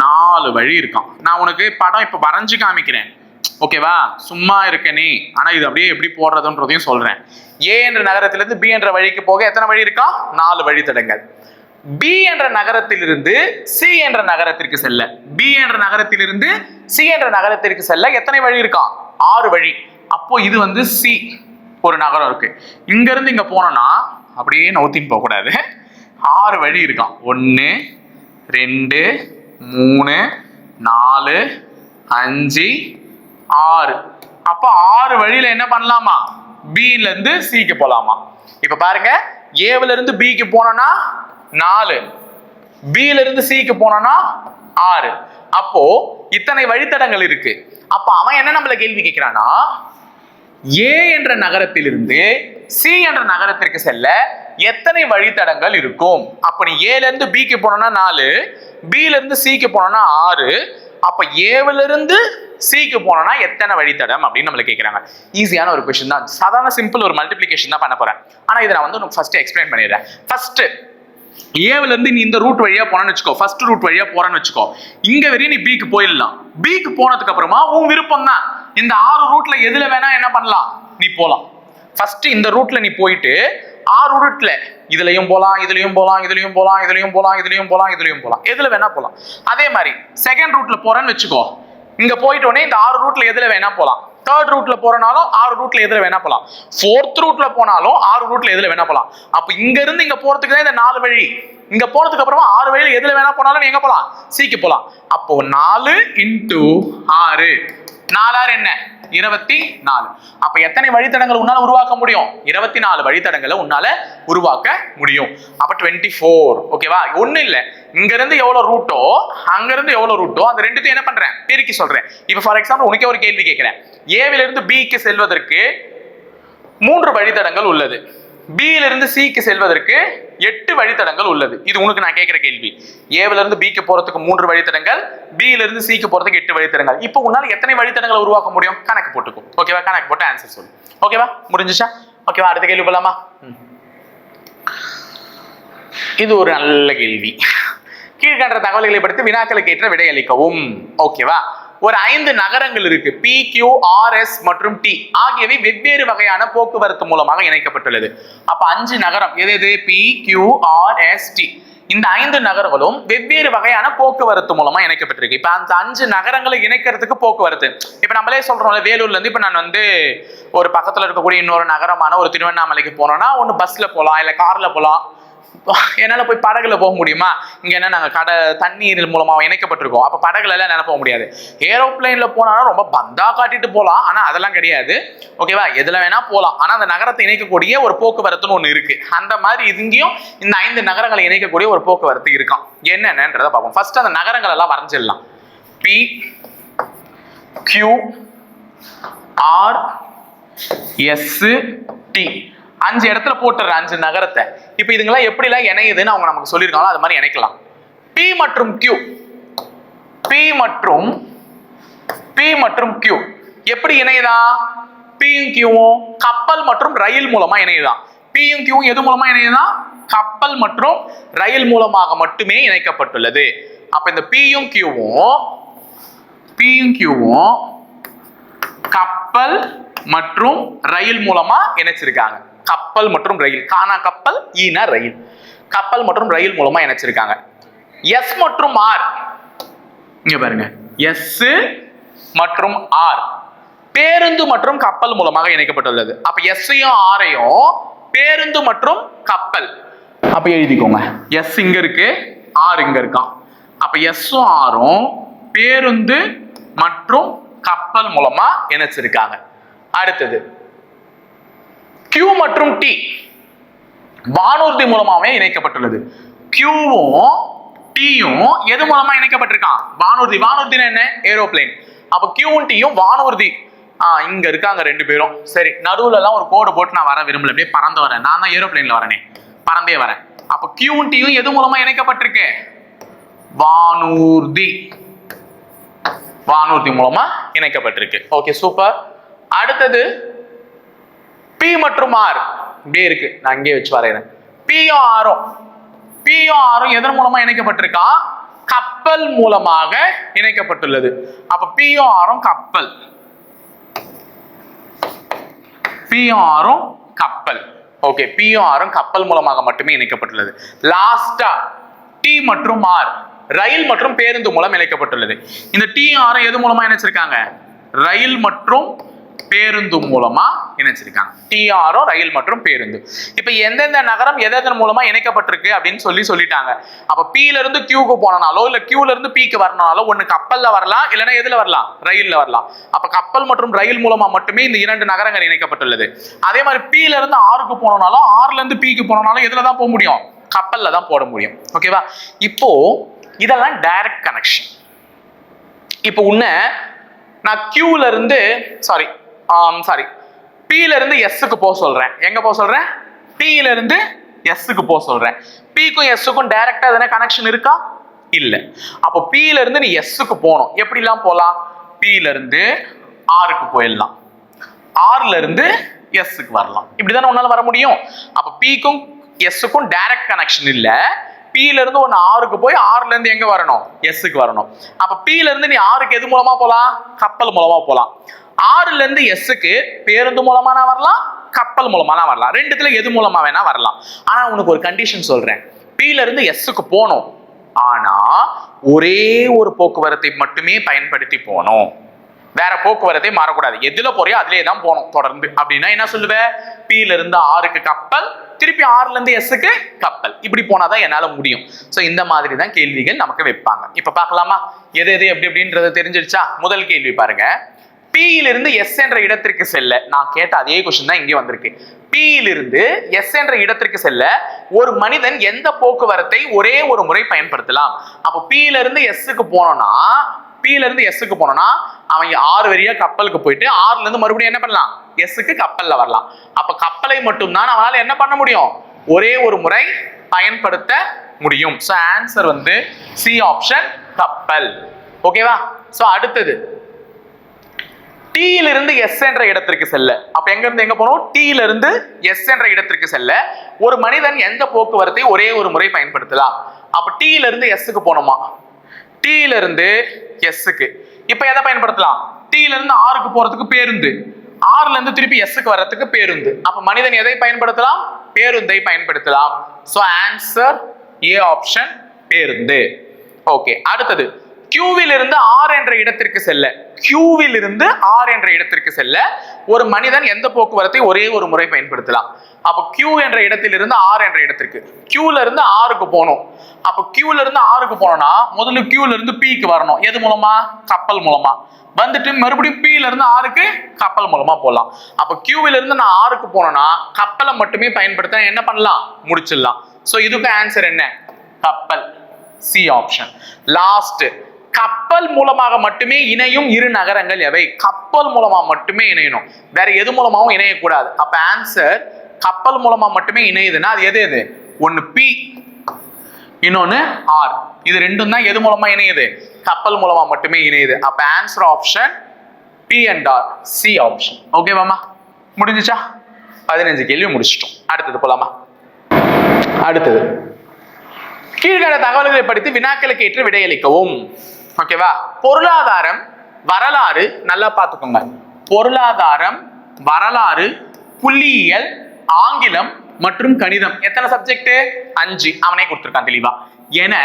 4 வழி இருக்கான். நான் உனக்கு படம் இப்ப வரைஞ்சு காமிக்கிறேன். ஓகேவா? சும்மா இருக்க நீ, ஆனா இது அப்படியே எப்படி போடுறதுன்றதையும் சொல்றேன். ஏ என்ற நகரத்திலிருந்து பி என்ற வழிக்கு போக எத்தனை வழி இருக்கா? 4 வழித்தடங்கள். பி என்ற நகரத்திலிருந்து சி என்ற நகரத்திற்கு செல்ல, பி என்ற நகரத்திலிருந்து சி என்ற நகரத்திற்கு செல்ல எத்தனை வழி இருக்கா? 6 வழி. அப்போ இது வந்து சி ஒரு நகரம் இருக்கு. இங்க இருந்து இங்க போனோம்னா அப்படியே நவுத்தின்னு போக கூடாது. 6 வழி இருக்கான். 1 2 3 4 5 6. அப்ப 6 வழியில என்ன பண்ணலாமா? பில இருந்து சிக்கு போலாமா? இப்ப பாருங்க, ஏல இருந்து பிக்கு போனோம்னா 4, பில இருந்து சிக்கு போனோம்னா 6. அப்போ இத்தனை வழித்தடங்கள் இருக்கு. அப்ப அவன் என்ன நம்மள கேள்வி கேட்கிறானா, ஏ என்ற நகரத்திலிருந்து சி என்ற நகரத்திற்கு செல்ல எத்தனை வழித்தடங்கள் இருக்கும்? அப்ப நீ ஏல இருந்து பிக்கு போனோம்னா 4, பில இருந்து சிக்கு போனோம்னா 6. அப்ப ஏல இருந்து சிக்கு போனோம்னா எத்தனை வழித்தடம் அப்படின்னு நம்மள கேட்கிறாங்க. ஈஸியான ஒரு கொஸ்டின் தான், சாதாரண சிம்பிள் ஒரு மல்டிப்ளிகேஷன் தான் பண்ண போறேன். ஆனா இதை நான் வந்து உங்களுக்கு ஃபர்ஸ்ட் எக்ஸ்பிளைன் பண்ணிடுறேன். ஃபர்ஸ்ட் ஏல இருந்து நீ இந்த ரூட் வழியா போனன்னு வச்சுக்கோ, ஃபர்ஸ்ட் ரூட் வழியா போறன்னு வச்சுக்கோ, இங்க வரையும் நீ பிக்கு போயிடலாம். பிக்கு போனதுக்கு அப்புறமா உன் விருப்பம் தான், இந்த 6 ரூட்ல எதுல வேணா என்ன பண்ணலாம், நீ போலாம். ஃபர்ஸ்ட் இந்த ரூட்ல நீ போயிட்டு 6 ரூட்ல இதுலயும் போலாம், இதுலயும் போலாம், இதுலயும் போலாம், இதுலயும் போலாம், இதுலயும் போலாம், இதுலயும் போலாம், எதுல வேணா போலாம். அதே மாதிரி செகண்ட் ரூட்ல போறேன்னு வச்சுக்கோ, இங்க போயிட்ட உடனே இந்த 6 ரூட்ல எதுல வேணா போலாம். தேர்ட் ரூட்ல போறனாலும் 6 ரூட்ல எதுல வேணா போலாம். ஃபோர்த் ரூட்ல போனாலும் 6 ரூட்ல எதுல வேணா போலாம். அப்ப இங்க இருந்து இங்க போறதுக்கு தான் இந்த 4 வழி. இங்க போறதுக்கு அப்புறமா 6 வழியில எதுல வேணா போனாலும் நீ எங்க போலாம், சிக்கு போலாம். அப்போ 4 × 6, 4 என்ன 24. அப்ப எத்தனை வழித்தடங்கள் உன்னால உருவாக்க முடியும்? 24 வழித்தடங்களை உன்னால உருவாக்க முடியும். அப்ப 24. ஓகேவா? ஒண்ணு இல்ல, இங்க இருந்து எவ்வளவு ரூட்டோ அங்க இருந்து எவ்வளவு ரூட்டோ அந்த ரெண்டுத்தையும் என்ன பண்றேன், பெருக்கி சொல்றேன். இப்ப ஃபார் எக்ஸாம்பிள் உனக்கே ஒரு கேள்வி கேட்கிறேன். ஏவில இருந்து பிக்கு செல்வதற்கு 3 வழித்தடங்கள் உள்ளது, பில இருந்து சிக்கு செல்வதற்கு 8 வழித்தடங்கள் உள்ளது. இது உனக்கு நான் கேட்கிற கேள்வி. ஏவில இருந்து பிக்கு போறதுக்கு 3 வழித்தடங்கள், பில இருந்து சிக்கு போறதுக்கு 8 வழித்தடங்கள். இப்போ உன்னால எத்தனை வழித்தடங்களை உருவாக்க முடியும், கணக்கு போட்டுக்கோ. ஓகேவா? கணக்கு போட்டு ஆன்சர் சொல்லு. ஓகேவா? முடிஞ்சுச்சா? ஓகேவா? அடுத்த கேள்வி போலாமா? இது ஒரு நல்ல கேள்வி. கீழ்கண்ட தகவல்களை படித்து வினாக்களுக்கு ஏற்ற விடை அளிக்கவும். ஓகேவா? ஒரு 5 நகரங்கள் இருக்கு. பி, கியூ, ஆர், எஸ் மற்றும் டி ஆகியவை வெவ்வேறு வகையான போக்குவரத்து மூலமாக இணைக்கப்பட்டுள்ளது. அப்ப 5 நகரம் எது? P, Q, R, S, T. இந்த 5 நகரங்களும் வெவ்வேறு வகையான போக்குவரத்து மூலமா இணைக்கப்பட்டிருக்கு. இப்ப அந்த 5 நகரங்களை இணைக்கிறதுக்கு போக்குவரத்து, இப்ப நம்மளே சொல்றோம்ல, வேலூர்ல இருந்து இப்ப நான் வந்து ஒரு பக்கத்துல இருக்கக்கூடிய இன்னொரு நகரமான ஒரு திருவண்ணாமலைக்கு போனோம்னா ஒன்னு பஸ்ல போலாம், இல்ல கார்ல போலாம். என்னால போய் படகுல போக முடியுமா? இங்க என்ன நாங்க தண்ணீர் மூலமா இணைக்கப்பட்டிருக்கோம். அப்ப படகுல எல்லாம் என்னால போக முடியாது. ஏரோப்ளைன்ல போனாலும் ரொம்ப பந்தா காட்டிட்டு போலாம், ஆனா அதெல்லாம் கிடையாது. ஓகேவா? எதுல வேணா போலாம், ஆனா அந்த நகரத்தை இணைக்கக்கூடிய ஒரு போக்குவரத்துன்னு ஒண்ணு இருக்கு. அந்த மாதிரி இங்கேயும் இந்த 5 நகரங்களை இணைக்கக்கூடிய ஒரு போக்குவரத்து இருக்கான். என்னன்றத பார்ப்போம். ஃபர்ஸ்ட் அந்த நகரங்கள் எல்லாம் வரைஞ்சிடலாம். P, Q, R, S, T 5 இடத்துல போட்டுறேன், 5 நகரத்தை. இப்ப இதுங்கெல்லாம் எப்படி எல்லாம் இணையுதுன்னு அவங்க நமக்கு சொல்லியிருக்காங்களோ அது மாதிரி இணைக்கலாம். பி மற்றும் கியூ, பி மற்றும் கியூ எப்படி இணையுதா? பியும் கியூவும் கப்பல் மற்றும் ரயில் மூலமா இணையுதான். பியும் கியூவும் எது மூலமா இணையுதா? கப்பல் மற்றும் ரயில் மூலமாக மட்டுமே இணைக்கப்பட்டுள்ளது. அப்ப இந்த பியும் கியூவும் கப்பல் மற்றும் ரயில் மூலமா இணைச்சிருக்காங்க. கப்பல் மற்றும் ரயில், கானா கப்பல், ஈனா ரயில், கப்பல் மற்றும் ரயில் மூலமா இணைச்சிருக்காங்க. எஸ் மற்றும் ஆர், இங்க பாருங்க, எஸ் மற்றும் ஆர் பேருந்து மற்றும் கப்பல் மூலமாக இணைக்கப்பட்டுள்ளது. அப்ப எஸ்ஸையும் ஆரையும் பேருந்து மற்றும் கப்பல், அப்ப எழுதிக்கோங்க. எஸ் இங்க இருக்கு, ஆர் இங்க இருக்கான். அப்ப எஸ்ஸும் ஆரும் பேருந்து மற்றும் கப்பல் மூலமா இணைச்சிருக்காங்க. அடுத்தது Q மற்றும் T வானூர்தி மூலமாவே இணைக்கப்பட்டுள்ளது. Qவும் Tயும் எது மூலமா இணைக்கப்பட்டிருக்கான்? வானூர்தி. வானூர்தினா என்ன? ஏரோப்ளேன். அப்ப Qவும் Tயும் வானூர்தி. இங்க இருக்காங்க 2 பேரும். சரி, நடுவுல எல்லாம் ஒரு கோடு போட்டு நான் வர விரும்பல, அப்படியே பறந்து வரேன். நான் தான் ஏரோப்ளேன்ல வரேனே, பறந்தே வரேன். அப்ப Qவும் Tயும் எது மூலமா இணைக்கப்பட்டிருக்கு? வானூர்தி. வானூர்தி மூலமா இணைக்கப்பட்டிருக்கு. Okay, super. அடுத்தது P மற்றும் R இப்படியே இருக்கு, நான் இங்கே வச்சு வரைகிறேன். Pயும் Rயும் எதன் மூலமா இணைக்கப்பட்டிருக்கா? கப்பல் மூலமாக இணைக்கப்பட்டுள்ளது. அப்ப Pயும் Rயும் கப்பல், Pயும் Rயும் கப்பல். ஓகே, Pயும் Rயும் கப்பல் மூலமாக மட்டுமே இணைக்கப்பட்டுள்ளது. லாஸ்டா T மற்றும் R ரயில் மற்றும் பேருந்து மூலம் இணைக்கப்பட்டுள்ளது. இந்த Tயும் Rயும் எது மூலமா இணைச்சிருக்காங்க? ரயில் மற்றும் பேருந்து மூலமா இணைச்சிருக்காங்க. டிஆரும் ரயில் மற்றும் பேருந்து. இப்ப எந்தெந்த நகரம் எதன் மூலமா இணைக்கப்பட்டிருக்கு அப்படின்னு சொல்லிட்டாங்க. அப்ப Pல இருந்து Qக்கு போனாலோ இல்ல Qல இருந்து Pக்கு வரனாலோ ஒண்ணு கப்பல்ல வரலாம், இல்லைன்னா எதுல வரலாம்? ரயில்ல வரலாம். அப்ப கப்பல் மற்றும் ரயில் மூலமா மட்டுமே இந்த 2 நகரங்கள் இணைக்கப்பட்டுள்ளது. அதே மாதிரி Pல இருந்து Rக்கு போனாலும் Rல இருந்து Pக்கு போனாலும் எதுல தான் போக முடியும்? கப்பல்ல தான் போட முடியும். ஓகேவா? இப்போ இதெல்லாம் டைரக்ட் கனெக்ஷன். இப்போ உன்ன நான் கியூல இருந்து சாரி P ல இருந்து S க்கு போக சொல்றேன். எங்க போக சொல்றேன்? P ல இருந்து S க்கு போக சொல்றேன். P க்கும் S க்கும் டைரக்டா எதனா கனெக்ஷன் இருக்கா? இல்ல. அப்போ P ல இருந்து நீ S க்கு போகணும். எப்படிலாம் போலாம்? P ல இருந்து R க்கு போயிடலாம். R ல இருந்து S க்கு வரலாம். இப்படிதானே உன்னால வர முடியும். அப்ப P க்கும் S க்கும் டைரக்ட் கனெக்ஷன் இல்ல. P ல இருந்து ஒன்னு R க்கு போய் R ல இருந்து எங்க வரணும்? S க்கு வரணும். அப்ப P ல இருந்து நீ R க்கு எது மூலமா போலாம்? கப்பல் மூலமா போலாம். R ல இருந்து S க்கு பேருந்து மூலமா நான் வரலாம், கப்பல் மூலமா நான் வரலாம். ரெண்டுத்துல எது மூலமா வேணா வரலாம். ஆனா உனக்கு ஒரு கண்டிஷன் சொல்றேன். P ல இருந்து S க்கு போகணும். ஆனா ஒரே ஒரு போக்குவரத்தை மட்டுமே பயன்படுத்தி போகணும். வேற போக்குவரத்தை மாறக்கூடாது. எதுல போறியோ அதுலயே தான் போகணும் தொடர்ந்து. அப்படின்னா என்ன சொல்லுவ? P ல இருந்து R க்கு கப்பல், திருப்பி R ல இருந்து S க்கு கப்பல். இப்படி போனாதான் என்னால முடியும். சோ இந்த மாதிரி தான் கேள்விகள் நமக்கு வைப்பாங்க. இப்ப பார்க்கலாமா? எது எது எப்படி எப்படின்றத தெரிஞ்சிருச்சா? முதல் கேள்வி பாருங்க. P ல இருந்து S என்ற இடத்திற்கு செல்ல, நான் கேட்ட அதே கொஸ்டின் தான் இங்கே வந்திருக்கு. P ல இருந்து S என்ற இடத்திற்கு செல்ல ஒரு மனிதன் எந்த போக்குவரத்தை ஒரே ஒரு முறை பயன்படுத்தலாம்? அப்போ P ல இருந்து S க்கு போனோம்னா, P ல இருந்து S க்கு போனோம்னா அவன் 6 வழியா கப்பலுக்கு போயிட்டு 6 ல இருந்து மறுபடியும் என்ன பண்ணலாம்? S க்கு கப்பல்ல வரலாம். அப்ப கப்பலை மட்டும் தான் அவனால என்ன பண்ண முடியும்? ஒரே ஒரு முறை பயன்படுத்த முடியும். சோ ஆன்சர் வந்து C ஆப்ஷன் கப்பல். ஓகேவா? சோ அடுத்தது T ல இருந்து S என்ற இடத்திற்கு செல்ல, அப்ப எங்க இருந்து எங்க போறோம்? T ல இருந்து S என்ற இடத்திற்கு செல்ல ஒரு மனிதன் எந்த போக்குவரத்தை ஒரே ஒரு முறை பயன்படுத்தலாம்? அப்ப T ல இருந்து S க்கு போனோமா? T ல இருந்து S க்கு இப்ப எதை பயன்படுத்தலாம்? T ல இருந்து R க்கு போறதுக்கு பேருந்து, R ல இருந்து திருப்பி S க்கு வர்றதுக்கு பேருந்து. அப்ப மனிதன் எதை பயன்படுத்தலாம்? பேருந்தை பயன்படுத்தலாம். சோ ஆன்சர் A ஆப்ஷன் பேருந்து. ஓகே, அடுத்தது Q வில் இருந்து R என்ற இடத்திற்கு செல்ல, Q வில் இருந்து R என்ற இடத்திற்கு செல்ல ஒரு மனிதன் எந்த போக்குவரத்தை ஒரே ஒரு முறை பயன்படுத்தலாம்? அப்ப Q என்ற இடத்திலிருந்து R என்ற இடத்திற்கு, Q ல இருந்து R க்கு போகணும். அப்ப Q ல இருந்து R க்கு போனோம்னா முதல்ல Q ல இருந்து P க்கு வரணும். எது மூலமா? கப்பல் மூலமா. வந்துட்டு மறுபடியும் P ல இருந்து R க்கு கப்பல் மூலமா போகலாம். அப்ப Q ல இருந்து நான் R க்கு போனோம்னா கப்பலை மட்டுமே பயன்படுத்த என்ன பண்ணலாம்? முடிச்சிடலாம். சோ இதுக்கு ஆன்சர் என்ன? கப்பல். C option. லாஸ்ட், கப்பல் மூலமாக மட்டுமே இணையும் இரு நகரங்கள் எவை? கப்பல் மூலமா மட்டுமே இணையணும், வேற எது மூலமாவும் இணையக்கூடாது. அப்ப ஆன்சர் கப்பல் மூலமா மட்டுமே இணையுதுன்னா அது எது எது? ஒன்னு P, இன்னொன்னு R. இது ரெண்டும் தான் எது மூலமா இணையுது? கப்பல் மூலமா மட்டுமே இணையுது. அப்ப answer option P and R, C option. ஓகேவாமா? முடிஞ்சுச்சா? 15 கேள்வி முடிச்சிட்டோம். அடுத்தது போலாமா? அடுத்தது கீழ்கண்ட தகவல்களை படித்து வினாக்களுக்கு ஏற்று விடையளிக்கவும். ஓகேவா? பொருளாதாரம், வரலாறு, நல்லா பார்த்துக்கோங்க. பொருளாதாரம், வரலாறு, புள்ளியியல், ஆங்கிலம் மற்றும் கணிதம். எத்தனை சப்ஜெக்ட்? 5. அவனே கொடுத்திருக்கான் தெளிவா. என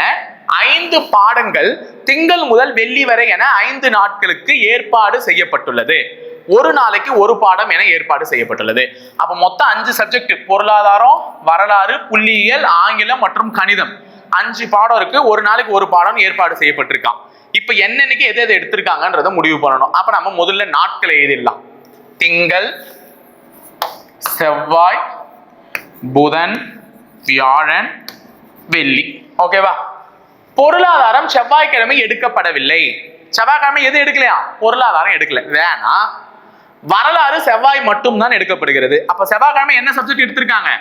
5 பாடங்கள் திங்கள் முதல் வெள்ளி வரை என 5 நாட்களுக்கு ஏற்பாடு செய்யப்பட்டுள்ளது. ஒரு நாளைக்கு ஒரு பாடம் என ஏற்பாடு செய்யப்பட்டுள்ளது. அப்ப மொத்தம் 5 சப்ஜெக்ட். பொருளாதாரம், வரலாறு, புள்ளியியல், ஆங்கிலம் மற்றும் கணிதம். 5 பாடம் இருக்கு. ஒரு நாளைக்கு ஒரு பாடம் ஏற்பாடு செய்யப்பட்டிருக்கான். இப்ப என்னன்னைக்கு எது எது எடுத்திருக்காங்கன்றத முடிவு பண்ணணும். அப்ப நம்ம முதல்ல நாட்களை எழுதிடலாம். திங்கள், செவ்வாய், புதன், வியாழன், வெள்ளி. ஓகேவா? பொருளாதாரம் செவ்வாய்க்கிழமை எடுக்கப்படவில்லை. செவ்வாய்க்கிழமை எது எடுக்கலையா? பொருளாதாரம் எடுக்கல. வேணா. வரலாறு செவ்வாய் மட்டும் தான் எடுக்கப்படுகிறது. அப்ப செவ்வாய்க்கிழமை என்ன சப்ஜெக்ட் எடுத்திருக்காங்க?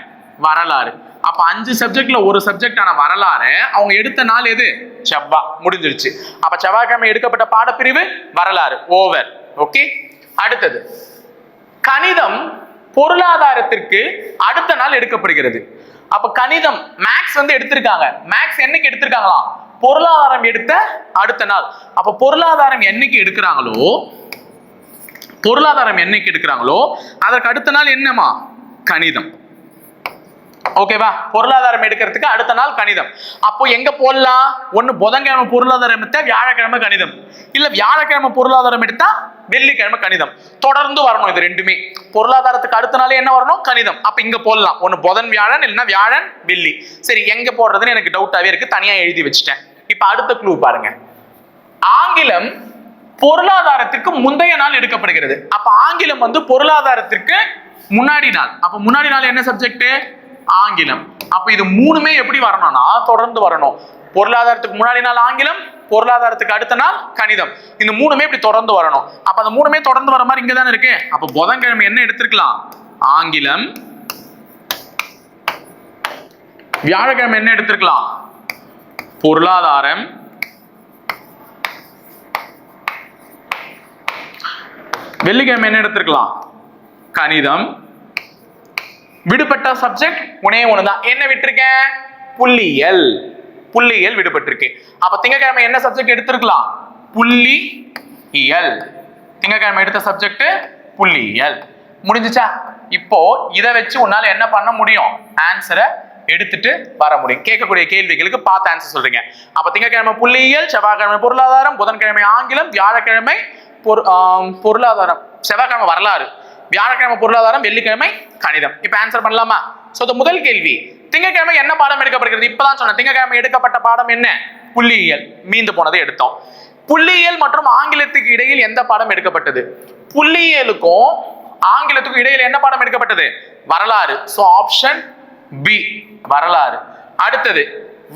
வரலாறு. அப்ப 5 சப்ஜெக்ட்ல ஒரு சப்ஜெக்டான வரலாறு அவங்க எடுத்த நாள் எது? செவ்வாய். முடிஞ்சிருச்சு. அப்ப செவ்வாய்க்கிழமை எடுக்கப்பட்ட பாடப்பிரிவு வரலாறு. ஓவர். ஓகே, அடுத்தது கணிதம் பொருளாதாரத்திற்கு அடுத்த நாள் எடுக்கப்படுகிறது. அப்ப கணிதம் மேக்ஸ் வந்து எடுத்திருக்காங்க. மேக்ஸ் என்னைக்கு எடுத்திருக்காங்களா? பொருளாதாரம் எடுத்த அடுத்த நாள். அப்ப பொருளாதாரம் என்னைக்கு எடுக்கிறாங்களோ அதற்கு அடுத்த நாள் என்னமா? கணிதம். ஓகேவா? பொருளாதாரம் எடுக்கிறதுக்கு அடுத்த நாள் கணிதம். அப்போ எங்க போடலாம்? ஒன்னு புதன்கிழமை பொருளாதாரம் எடுத்தா வியாழக்கிழமை கணிதம், இல்ல வியாழக்கிழமை பொருளாதாரம் எடுத்தா வெள்ளிக்கிழமை கணிதம். தொடர்ந்து வரணும் இது ரெண்டுமே. பொருளாதாரத்துக்கு அடுத்த நாளே என்ன வரணும்? கணிதம். அப்ப இங்க போடலாம். ஒன்னு புதன் வியாழன், இல்லைன்னா வியாழன் வெள்ளி. சரி, எங்க போடுறதுன்னு எனக்கு டவுட்டாவே இருக்கு. தனியா எழுதி வச்சுட்டேன். இப்ப அடுத்த க்ளூ பாருங்க. ஆங்கிலம் பொருளாதாரத்திற்கு முந்தைய நாள் எடுக்கப்படுகிறது. அப்ப ஆங்கிலம் வந்து பொருளாதாரத்திற்கு முன்னாடி நாள். அப்ப முன்னாடி நாள் என்ன சப்ஜெக்ட்? ஆங்கிலம். அப்ப இது மூணுமே எப்படி வரணும்னா தொடர்ந்து வரணும். பொருளாதாரத்துக்கு முன்னாடி நாள் ஆங்கிலம், பொருளாதாரத்துக்கு அடுத்த நாள் கணிதம். இந்த மூணுமே இப்படி தொடர்ந்து வரணும். அப்ப அந்த மூணுமே தொடர்ந்து வர மாதிரி இங்க தானே இருக்கு. அப்ப புதன்கிழமை என்ன எடுத்திருக்கலாம்? ஆங்கிலம். வியாழக்கிழமை என்ன எடுத்திருக்கலாம்? பொருளாதாரம். வெள்ளிக்கிழமை என்ன எடுத்திருக்கலாம்? கணிதம். விடுபட்ட சப்ஜெக்ட் ஒன்னே ஒண்ணுதான். என்ன விட்டுருக்கேன்? புள்ளியியல். புள்ளியியல் விடுபட்டிருக்கு. அப்ப திங்கட்கிழமை என்ன சப்ஜெக்ட் எடுத்திருக்கலாம்? புள்ளியியல். திங்கட்கிழமை எடுத்த சப்ஜெக்ட் புள்ளியியல். முடிஞ்சுச்சா? இப்போ இதை வச்சு உன்னால என்ன பண்ண முடியும்? ஆன்சரை எடுத்துட்டு வர முடியும். கேட்கக்கூடிய கேள்விகளுக்கு பார்த்து ஆன்சர் சொல்றீங்க. அப்ப திங்கட்கிழமை புள்ளியியல், செவ்வாய்க்கிழமை பொருளாதாரம், புதன்கிழமை ஆங்கிலம், வியாழக்கிழமை பொருளாதாரம், செவ்வாய்க்கிழமை வரலாறு, வியாழக்கிழமை பொருளாதாரம், வெள்ளிக்கிழமை கணிதம். இப்ப ஆன்சர் பண்ணலாமா? சோ முதல் கேள்வி, திங்கட்கிழமை என்ன பாடம் எடுக்கப்படுகிறது? இப்பதான் சொன்னேன். திங்கட்கிழமை எடுக்கப்பட்ட பாடம் என்ன? புள்ளியியல். மீந்து போனதை எடுத்தோம். புள்ளியியல் மற்றும் ஆங்கிலத்துக்கு இடையில் எந்த பாடம் எடுக்கப்பட்டது? புள்ளியியலுக்கும் ஆங்கிலத்துக்கும் இடையில் என்ன பாடம் எடுக்கப்பட்டது? வரலாறு. சோ ஆப்ஷன் பி, வரலாறு. அடுத்தது,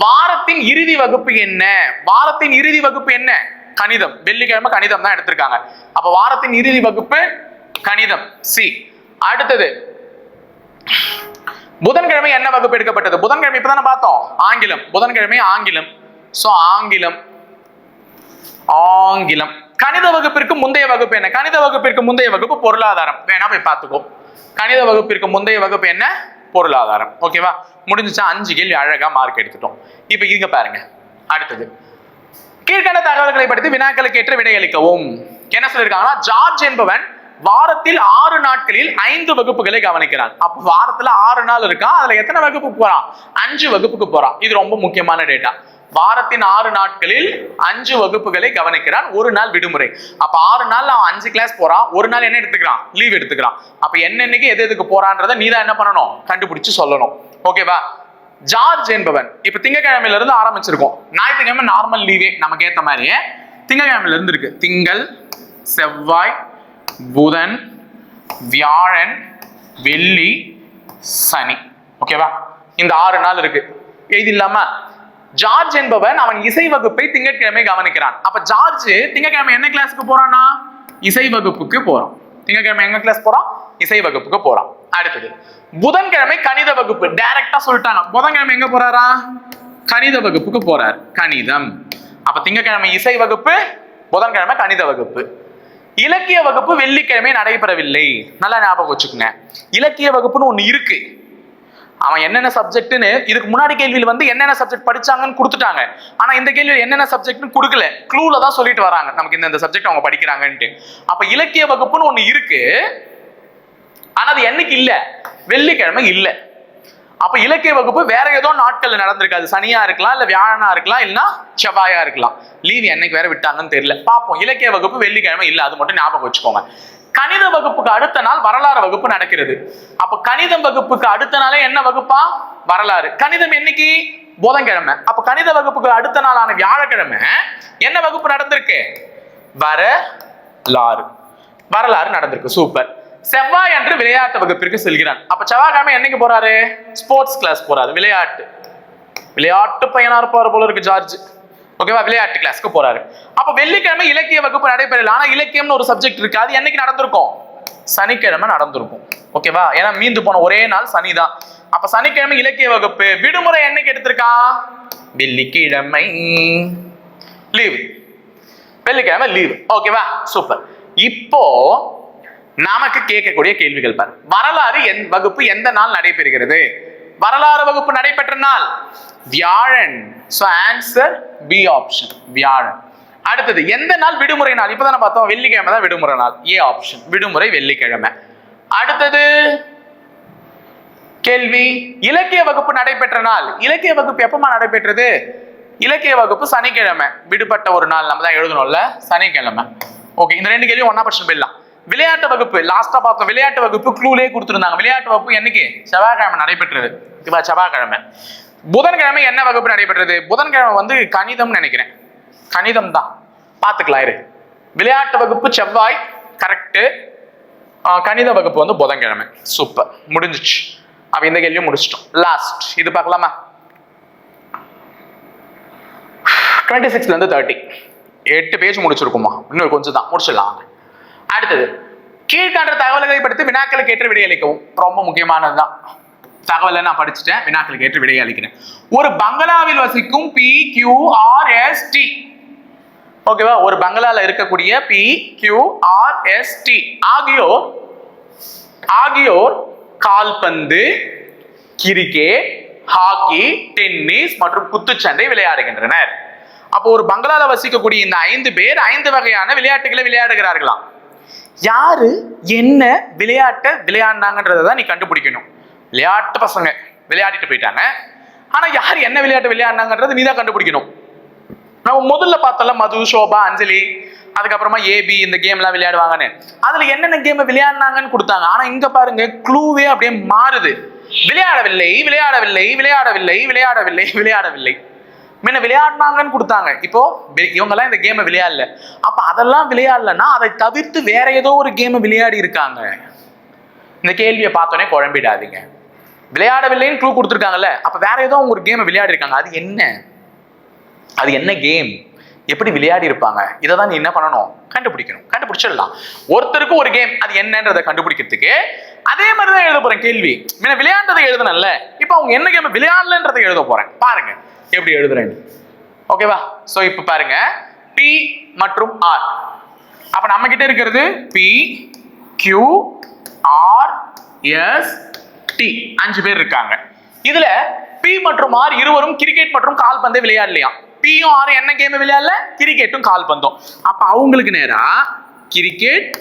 வாரத்தின் இறுதி வகுப்பு என்ன? வாரத்தின் இறுதி வகுப்பு என்ன? கணிதம். வெள்ளிக்கிழமை கணிதம் தான் எடுத்திருக்காங்க. அப்ப வாரத்தின் இறுதி வகுப்பு கணிதம், சி. அடுத்தது, புதன்கிழமை என்ன வகுப்பு எடுக்கப்பட்டது? புதன்கிழமை இப்பதானே பார்த்தோம், ஆங்கிலம். புதன்கிழமை ஆங்கிலம். சோ ஆங்கிலம். ஆங்கிலம். கணித வகுப்பிற்கு முந்தைய வகுப்பு என்ன? கணித வகுப்பிற்கு முந்தைய வகுப்பு பொருளாதாரம். வேணா போய் பார்த்துக்கோ. கணித வகுப்பிற்கு முந்தைய வகுப்பு என்ன? பொருளாதாரம். ஓகேவா? முடிஞ்சுச்சா? 5 கேள்வி அழகா மார்க் எடுத்துட்டோம். இப்ப இங்க பாருங்க. அடுத்தது, கீழ்கண்ட தகவல்களை படித்து வினாக்களுக்கு ஏற்ற விடையளிக்கவும். என்ன சொல்லிருக்காங்கன்னா, ஜார்ஜ் என்பவன் வாரத்தில் 6 நாட்களில் 5 வகுப்புகளை கவனிக்கிறான். அப்ப வாரத்துல 6 நாள் இருக்கான். அதுல எத்தனை வகுப்புக்கு போறான்? 5 வகுப்புக்கு போறான். இது ரொம்ப முக்கியமான டேட்டா. வாரத்தின் 6 நாட்களில் 5 வகுப்புகளை கவனிக்கிறான். ஒரு நாள் விடுமுறை. அப்ப 6 நாள் அவன் 5 கிளாஸ் போறான். ஒரு நாள் என்ன எடுத்துக்கிறான்? லீவ் எடுத்துக்கிறான். அப்ப என்னன்னைக்கு எது எதுக்கு போறான்றதை நீ தான் என்ன பண்ணணும்? கண்டுபிடிச்சு சொல்லணும். ஓகேவா? ஜார்ஜ் என்பவன், இப்ப திங்கட்கிழமையில இருந்து ஆரம்பிச்சிருக்கோம். ஞாயிற்றுக்கிழமை நார்மல் லீவே நமக்கு ஏத்த மாதிரியே திங்கட்கிழமையில இருந்து இருக்கு. திங்கள், செவ்வாய், புதன், வியாழன், வெள்ளி, சனி. ஓகேவா? இந்த 6 நாள் இருக்கு. இது இல்லாம ஜார்ஜ் என்பவன் அவன் இசை வகுப்பை திங்கட்கிழமை கவனிக்கிறான். அப்ப ஜார்ஜ் திங்கட்கிழமை என்ன கிளாஸுக்கு போறானா? இசை வகுப்புக்கு போறான். திங்கட்கிழமை எங்க கிளாஸ் போறான்? இசை வகுப்புக்கு போறான். அடுத்தது, புதன்கிழமை கணித வகுப்பு. டைரக்டா சொல்லிட்டாங்க. புதன்கிழமை எங்க போறாரா? கணித வகுப்புக்கு போறார். கணிதம். அப்ப திங்கட்கிழமை இசை வகுப்பு, புதன்கிழமை கணித வகுப்பு. இலக்கிய வகுப்பு வெள்ளிக்கிழமை நடைபெறவில்லை. நல்லா ஞாபகம் வச்சுக்கோங்க. இலக்கிய வகுப்புன்னு ஒண்ணு இருக்கு. அவன் என்னென்ன சப்ஜெக்ட்னு இதுக்கு முன்னாடி கேள்வியில் வந்து என்னென்ன சப்ஜெக்ட் படிச்சாங்கன்னு கொடுத்துட்டாங்க. ஆனா இந்த கேள்வியில் என்னென்ன சப்ஜெக்ட்னு கொடுக்கல. க்ளூல தான் சொல்லிட்டு வராங்க நமக்கு இந்த சப்ஜெக்ட் அவங்க படிக்கிறாங்கன்ட்டு. அப்ப இலக்கிய வகுப்புன்னு ஒண்ணு இருக்கு. ஆனா அது என்னைக்கு இல்ல? வெள்ளிக்கிழமை இல்ல. அப்ப இலக்கிய வகுப்பு வேற ஏதோ நாட்கள் நடந்திருக்காது. சனியா இருக்கலாம், இல்ல வியாழனா இருக்கலாம், இல்லைன்னா செவ்வாயா இருக்கலாம். லீவ் என்னைக்கு வேற விட்டாங்கன்னு தெரியல. பார்ப்போம். இலக்கிய வகுப்பு வெள்ளிக்கிழமை இல்ல, அது மட்டும் ஞாபகம் வச்சுக்கோங்க. கணித வகுப்புக்கு அடுத்த நாள் வரலாறு வகுப்பு நடக்கிறது. அப்ப கணிதம் வகுப்புக்கு அடுத்த நாளே என்ன வகுப்பா? வரலாறு. கணிதம் என்னைக்கு? புதன்கிழமை. அப்ப கணித வகுப்புக்கு அடுத்த நாளான வியாழக்கிழமை என்ன வகுப்பு நடந்திருக்கு? வரலாறு. வரலாறு நடந்திருக்கு. சூப்பர். செவ்வாய் அன்று விளையாட்டு வகுப்பிற்கு செல்கிறான். அப்ப செவ்வாய்க்கிழமை என்னைக்கு போறாரு? ஸ்போர்ட்ஸ் கிளாஸ் போறாரு. விளையாட்டு பையனா இருப்பாரு போல இருக்கு ஜார்ஜ். ஓகேவா? விளையாட்டு கிளாஸ்க்கு போறாரு. அப்ப வெள்ளிக்கிழமை இலக்கிய வகுப்பு நடைபெறல. ஆனா இலக்கியம்னு ஒரு சப்ஜெக்ட் இருக்கு. அது என்னைக்கு நடந்திருக்கும்? சனிக்கிழமை நடந்திருக்கும். ஓகேவா? ஏன்னா மீந்து போன ஒரே நாள் சனிதான். அப்ப சனிக்கிழமை இலக்கிய வகுப்பு. விடுமுறை என்னைக்கு எடுத்திருக்கான்? வெள்ளிக்கிழமை லீவு. வெள்ளிக்கிழமை லீவு. ஓகேவா? சூப்பர். இப்போ நமக்கு கேட்கக்கூடிய கேள்விகள் பாரு. வரலாறு வகுப்பு எந்த நாள் நடைபெறுகிறது? வரலாறு வகுப்பு நடைபெற்ற நாள் வியாழன். சோ ஆன்சர் பி ஆப்ஷன், வியாழன். அடுத்தது, எந்த நாள் விடுமுறை நாள்? இப்பதான் பார்த்தோம், வெள்ளிக்கிழமை தான் விடுமுறை நாள். ஏ ஆப்ஷன், விடுமுறை வெள்ளிக்கிழமை. அடுத்தது கேள்வி, இலக்கிய வகுப்பு நடைபெற்ற நாள். இலக்கிய வகுப்பு எப்பமா நடைபெற்றது? இலக்கிய வகுப்பு சனிக்கிழமை. விடுபட்ட ஒரு நாள் நம்ம தான் எழுதணும்ல, சனிக்கிழமை. ஓகே, இந்த 2 கேள்வியும் ஒன்னா படிச்சு போயிடலாம். விளையாட்டு வகுப்பு லாஸ்டா பார்த்தோம். விளையாட்டு வகுப்பு க்ளூலே கொடுத்துருந்தாங்க. விளையாட்டு வகுப்பு என்னைக்கு? செவ்வாய்க்கிழமை நடைபெற்றது. செவ்வாய்க்கிழமை. புதன்கிழமை என்ன வகுப்பு நடைபெற்றது? புதன்கிழமை வந்து கணிதம் நினைக்கிறேன். கணிதம் தான், பார்த்துக்கலாம் இரு. விளையாட்டு வகுப்பு செவ்வாய், கரெக்ட். கணித வகுப்பு வந்து புதன்கிழமை. சூப்பர், முடிஞ்சிச்சு. அப்ப இந்த கேள்வியும் முடிச்சிட்டோம். லாஸ்ட் இது பார்க்கலாமா? 26 ல இருந்து 30 8 பேஜ் முடிச்சிருக்குமா? இன்னும் கொஞ்சம் தான், முடிச்சிடலாம். அடுத்தது, கீழ்காண்ற தகவல்களை படித்து வினாக்களுக்கு ஏற்ற விடையளிக்கவும். ரொம்ப முக்கியமானதுதான். தகவலை நான் படிச்சுட்டேன், வினாக்களுக்கு ஏற்ற விடையை அளிக்கிறேன். ஒரு பங்களாவில் வசிக்கும் PQRST, ஓகேவா? ஒரு பங்களால இருக்கக்கூடிய PQRST ஆகியோர் கால்பந்து, கிரிக்கெட், ஹாக்கி, டென்னிஸ் மற்றும் குத்துச்சண்டை விளையாடுகின்றனர். அப்போ ஒரு பங்களால வசிக்கக்கூடிய இந்த 5 பேர் 5 வகையான விளையாட்டுகளை விளையாடுகிறார்களாம். யாரு என்ன விளையாட்டை விளையாடினாங்கன்றதான் நீ கண்டுபிடிக்கணும். விளையாட்டு பசங்க விளையாடிட்டு போயிட்டாங்க, ஆனா யார் என்ன விளையாட்டு விளையாடினாங்கன்றது நீ தான் கண்டுபிடிக்கணும். நம்ம முதல்ல பார்த்தோம்ல, மது, சோபா, அஞ்சலி, அதுக்கப்புறமா ஏபி இந்த கேம் எல்லாம் விளையாடுவாங்கன்னு. அதுல என்னென்ன கேம் விளையாடினாங்கன்னு கொடுத்தாங்க. ஆனா இங்க பாருங்க, க்ளூவே அப்படியே மாறுது. விளையாடவில்லை, விளையாடவில்லை, விளையாடவில்லை, விளையாடவில்லை, விளையாடவில்லை. முன்ன விளையாடினாங்கன்னு கொடுத்தாங்க. இப்போ இவங்கெல்லாம் இந்த கேமை விளையாடல. அப்ப அதெல்லாம் விளையாடலன்னா அதை தவிர்த்து வேற ஏதோ ஒரு கேமை விளையாடி இருக்காங்க. இந்த கேள்வியை பார்த்தோன்னே குழம்பிடாதீங்க. விளையாடவில்லைன்னு க்ளூ கொடுத்துருக்காங்கல்ல, அப்ப வேற ஏதோ ஒரு கேமை விளையாடி இருக்காங்க. அது என்ன? அது என்ன கேம்? எப்படி விளையாடி இருப்பாங்க? இதை தான் நீ என்ன பண்ணணும்? கண்டுபிடிக்கணும். கண்டுபிடிச்சிடலாம். ஒருத்தருக்கு ஒரு கேம், அது என்னன்றதை கண்டுபிடிக்கிறதுக்கு அதே மாதிரி தான் எழுத போறேன் கேள்வி. முன்ன விளையாண்டதை எழுதணும்ல, இப்போ அவங்க என்ன கேம் விளையாடலன்றதை எழுத போறேன். பாருங்க எப்படி எழுதுறேன். ஓகேவா? சோ இப்ப பாருங்க, P மற்றும் R. அப்ப நம்ம கிட்ட இருக்கிறது PQRST 5 பேர் இருக்காங்க. இதுல P மற்றும் R இருவரும் கிரிக்கெட் மற்றும் கால்பந்தை விளையாடலையாம். Pயும் R என்ன கேம் விளையாடல? கிரிக்கெட்டும் கால்பந்தும். அப்ப அவங்களுக்கு நேரா கிரிக்கெட்,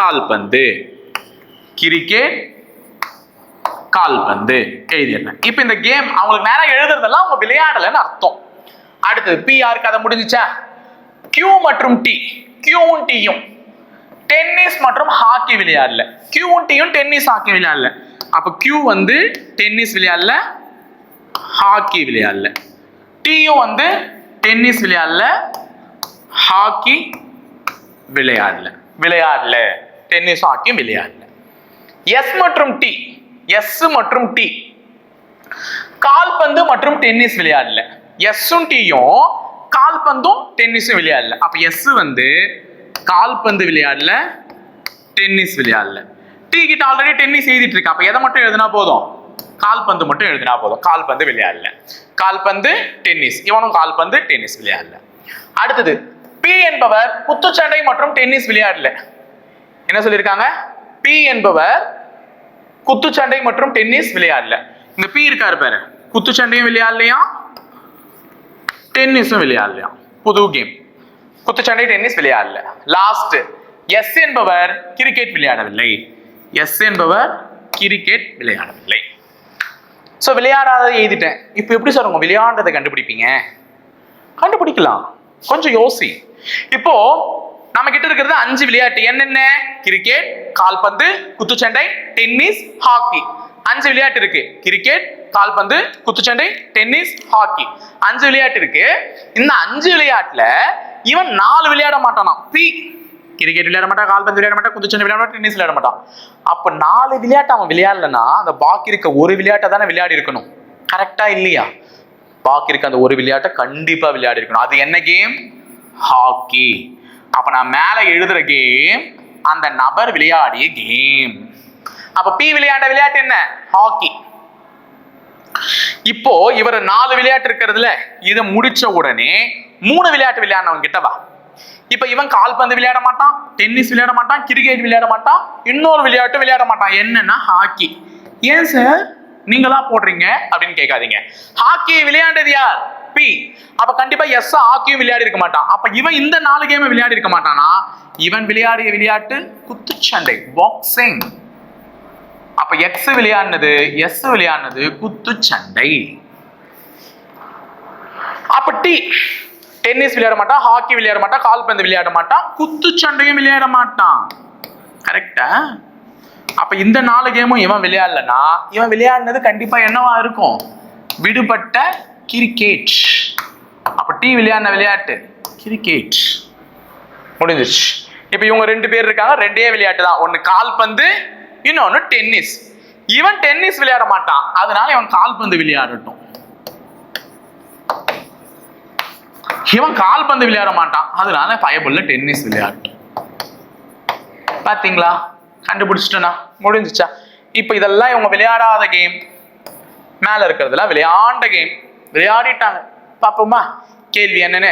கால்பந்து, கிரிக்கெட், கால்பந்து எழுதிடுறேன். இப்ப இந்த கேம் அவங்களுக்கு நேரம் எழுதுறதெல்லாம் அவங்க விளையாடலன்னு அர்த்தம். அடுத்தது PR கதை முடிஞ்சுச்சா? Q மற்றும் T, Qவும் Tயும் டென்னிஸ் மற்றும் ஹாக்கி விளையாடல. Qவும் Tயும் டென்னிஸ், ஹாக்கி விளையாடல. அப்ப Q வந்து டென்னிஸ் விளையாடல, ஹாக்கி விளையாடல. Tயும் டென்னிஸ் விளையாடல, ஹாக்கி விளையாடல, டென்னிஸ் ஹாக்கியும் விளையாடல. S மற்றும் T கால்பந்து மற்றும் டென்னிஸ் விளையாடல. எஸ்ஸும் டீயும் கால்பந்தும் டென்னிஸும் விளையாடல. அப்ப எஸ் கால்பந்து விளையாடல, டென்னிஸ் விளையாடல. டீ கிட்ட ஆல்ரெடி டென்னிஸ் எழுதிட்டு இருக்கு. அப்ப எதை மட்டும் எழுதினா போதும்? கால்பந்து மட்டும் எழுதினா போதும். கால்பந்து விளையாடல, கால்பந்து டென்னிஸ், இவனும் கால்பந்து டென்னிஸ் விளையாடல. அடுத்தது, பி என்பவர் குத்துச்சண்டை மற்றும் டென்னிஸ் விளையாடல. என்ன சொல்லியிருக்காங்க? பி என்பவர் குத்துச்சண்டை மற்றும் டென்னிஸ் விளையாடல. இங்க பி இருக்காரு பாரு, குத்துச்சண்டையும் விளையாடலையா, டென்னிஸும் விளையாடலையா. புது கேம், குத்துச்சண்டை டென்னிஸ் விளையாடல. லாஸ்ட், எஸ் என்பவர் கிரிக்கெட் விளையாடவில்லை. எஸ் என்பவர் கிரிக்கெட் விளையாடவில்லை. சோ விளையாடாத எழுதிட்டேன். இப்போ எப்படி சார் உங்க விளையாண்டதை கண்டுபிடிப்பீங்க? கண்டுபிடிக்கலாம், கொஞ்சம் யோசி. இப்போ நம்ம கிட்ட இருக்கிறது 5 விளையாட்டு. என்னென்ன? கிரிக்கெட், கால்பந்து, குத்துச்சண்டை, டென்னிஸ், ஹாக்கி. 5 விளையாட்டு இருக்கு. கிரிக்கெட், கால்பந்து, குத்துச்சண்டை, டென்னிஸ், ஹாக்கி. 5 விளையாட்டு இருக்கு. இந்த 5 விளையாட்டுல இவன் 4 விளையாட மாட்டானா? பி கிரிக்கெட் விளையாட மாட்டான், கால்பந்து விளையாட மாட்டான், குத்துச்சண்டை விளையாட மாட்டான், டென்னிஸ் விளையாட மாட்டான். அப்ப 4 விளையாட்டு அவன் விளையாடலன்னா அந்த பாக்கி இருக்க ஒரு விளையாட்டை தானே விளையாடி இருக்கணும். கரெக்டா இல்லையா? பாக்கி இருக்க அந்த ஒரு விளையாட்டை கண்டிப்பா விளையாடி இருக்கணும். அது என்ன கேம்? ஹாக்கி. அப்ப நான் மேல எழுதுற கேம் அந்த நபர் விளையாடிய கேம். அப்ப பி விளையாண்ட விளையாட்டு என்ன? ஹாக்கி. இப்போ இவர் 4 விளையாட்டு இருக்கிறதுல இதை முடிச்ச உடனே 3 விளையாட்டு விளையாடினவங்க கிட்ட வா. இப்ப இவன் கால்பந்து விளையாட மாட்டான், டென்னிஸ் விளையாட மாட்டான், கிரிக்கெட் விளையாட மாட்டான், இன்னொரு விளையாட்டு விளையாட மாட்டான். என்னன்னா ஹாக்கி. ஏன் சார் நீங்களா போடுறீங்க அப்படின்னு கேட்காதீங்க. ஹாக்கி விளையாண்டது யார்? பி. அப்ப கண்டிப்பா எஸ் ஹாக்கியும் விளையாடி இருக்க மாட்டான். அப்ப இவன் இந்த 4 கேம் விளையாடி இருக்க மாட்டானா? இவன் விளையாடிய விளையாட்டு குத்துச்சண்டை, பாக்ஸிங். அப்ப எக்ஸ் விளையாடினது, எஸ் விளையாடினது குத்துச்சண்டை. அப்ப டி டென்னிஸ் விளையாட மாட்டான், ஹாக்கி விளையாட மாட்டான், கால்பந்து விளையாட மாட்டான், குத்துச்சண்டையும் விளையாட மாட்டான். கரெக்டா? அப்ப இந்த 4 கேமும் இவன் விளையாடலன்னா இவன் விளையாடினது கண்டிப்பா என்னவா இருக்கும்? விடுபட்ட கிரிக்கெட். அப்ப டி விளையாடின விளையாட்டு கிரிக்கெட். முடிஞ்சிச்சு. இப்ப இவங்க 2 பேர் இருக்காங்க, 2 விளையாட்டு தான். ஒன்னு கால்பந்து, இன்னொன்னு டென்னிஸ். இவன் டென்னிஸ் விளையாட மாட்டான், அதனால இவன் கால்பந்து விளையாடட்டும். இவன் கால்பந்து விளையாட மாட்டான், அதனால பயபுள்ள டென்னிஸ் விளையாடட்டும். பாத்தீங்களா, கண்டுபிடிச்சிட்டா முடிஞ்சிச்சா? இப்ப இதெல்லாம் இவங்க விளையாடாத கேம், மேல இருக்கிறதுல விளையாண்ட கேம், விளையாடிட்டாங்க. பாப்போமா கேள்வி என்னன்னு?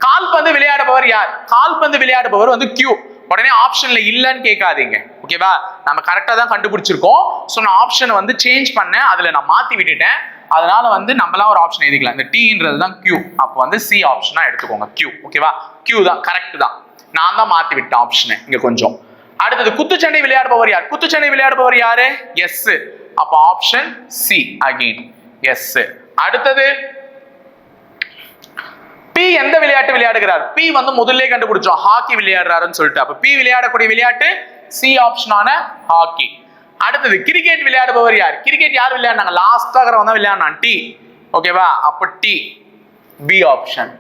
கால்பந்து விளையாடுபவர் யார்? கால்பந்து விளையாடுபவர் வந்து கியூ. உடனே ஆப்ஷன்ல இல்லன்னு கேட்காதீங்க, ஓகேவா? நம்ம கரெக்டா தான் கண்டுபிடிச்சிருக்கோம். ஸோ நான் ஆப்ஷனை வந்து சேஞ்ச் பண்ணேன், அதுல நான் மாத்தி விட்டுட்டேன். அதனால வந்து நம்மளாம் ஒரு ஆப்ஷன் எழுதிக்கலாம். இந்த டீன்றது தான் கியூ, அப்போ வந்து சி ஆப்ஷனா எடுத்துக்கோங்க. கியூ, ஓகேவா? கியூ தான் கரெக்ட் தான். நான் தான் மாத்தி விட்டேன் ஆப்ஷனை இங்க கொஞ்சம். அடுத்தது குத்துச்சண்டை விளையாடுபவர் யார்? குத்துச்சண்டை விளையாடுபவர் யாரு? எஸ். அப்போ ஆப்ஷன் சி அகைன் எஸ். அடுத்தது பி எந்த விளையாட்டு விளையாடுகிறார்? பி வந்து முதல்ல கண்டுபிடிச்சோம், ஹாக்கி விளையாடுறாருன்னு சொல்லிட்டு. அப்ப பி விளையாடக்கூடிய விளையாட்டு சி ஆப்ஷனான ஹாக்கி. அடுத்தது கிரிக்கெட் விளையாடுபவர் யார்? கிரிக்கெட் யார் விளையாடுனாங்க? லாஸ்டா வந்து விளையாடினான், டி, ஓகேவா? அப்ப டி, பி ஆப்ஷன்,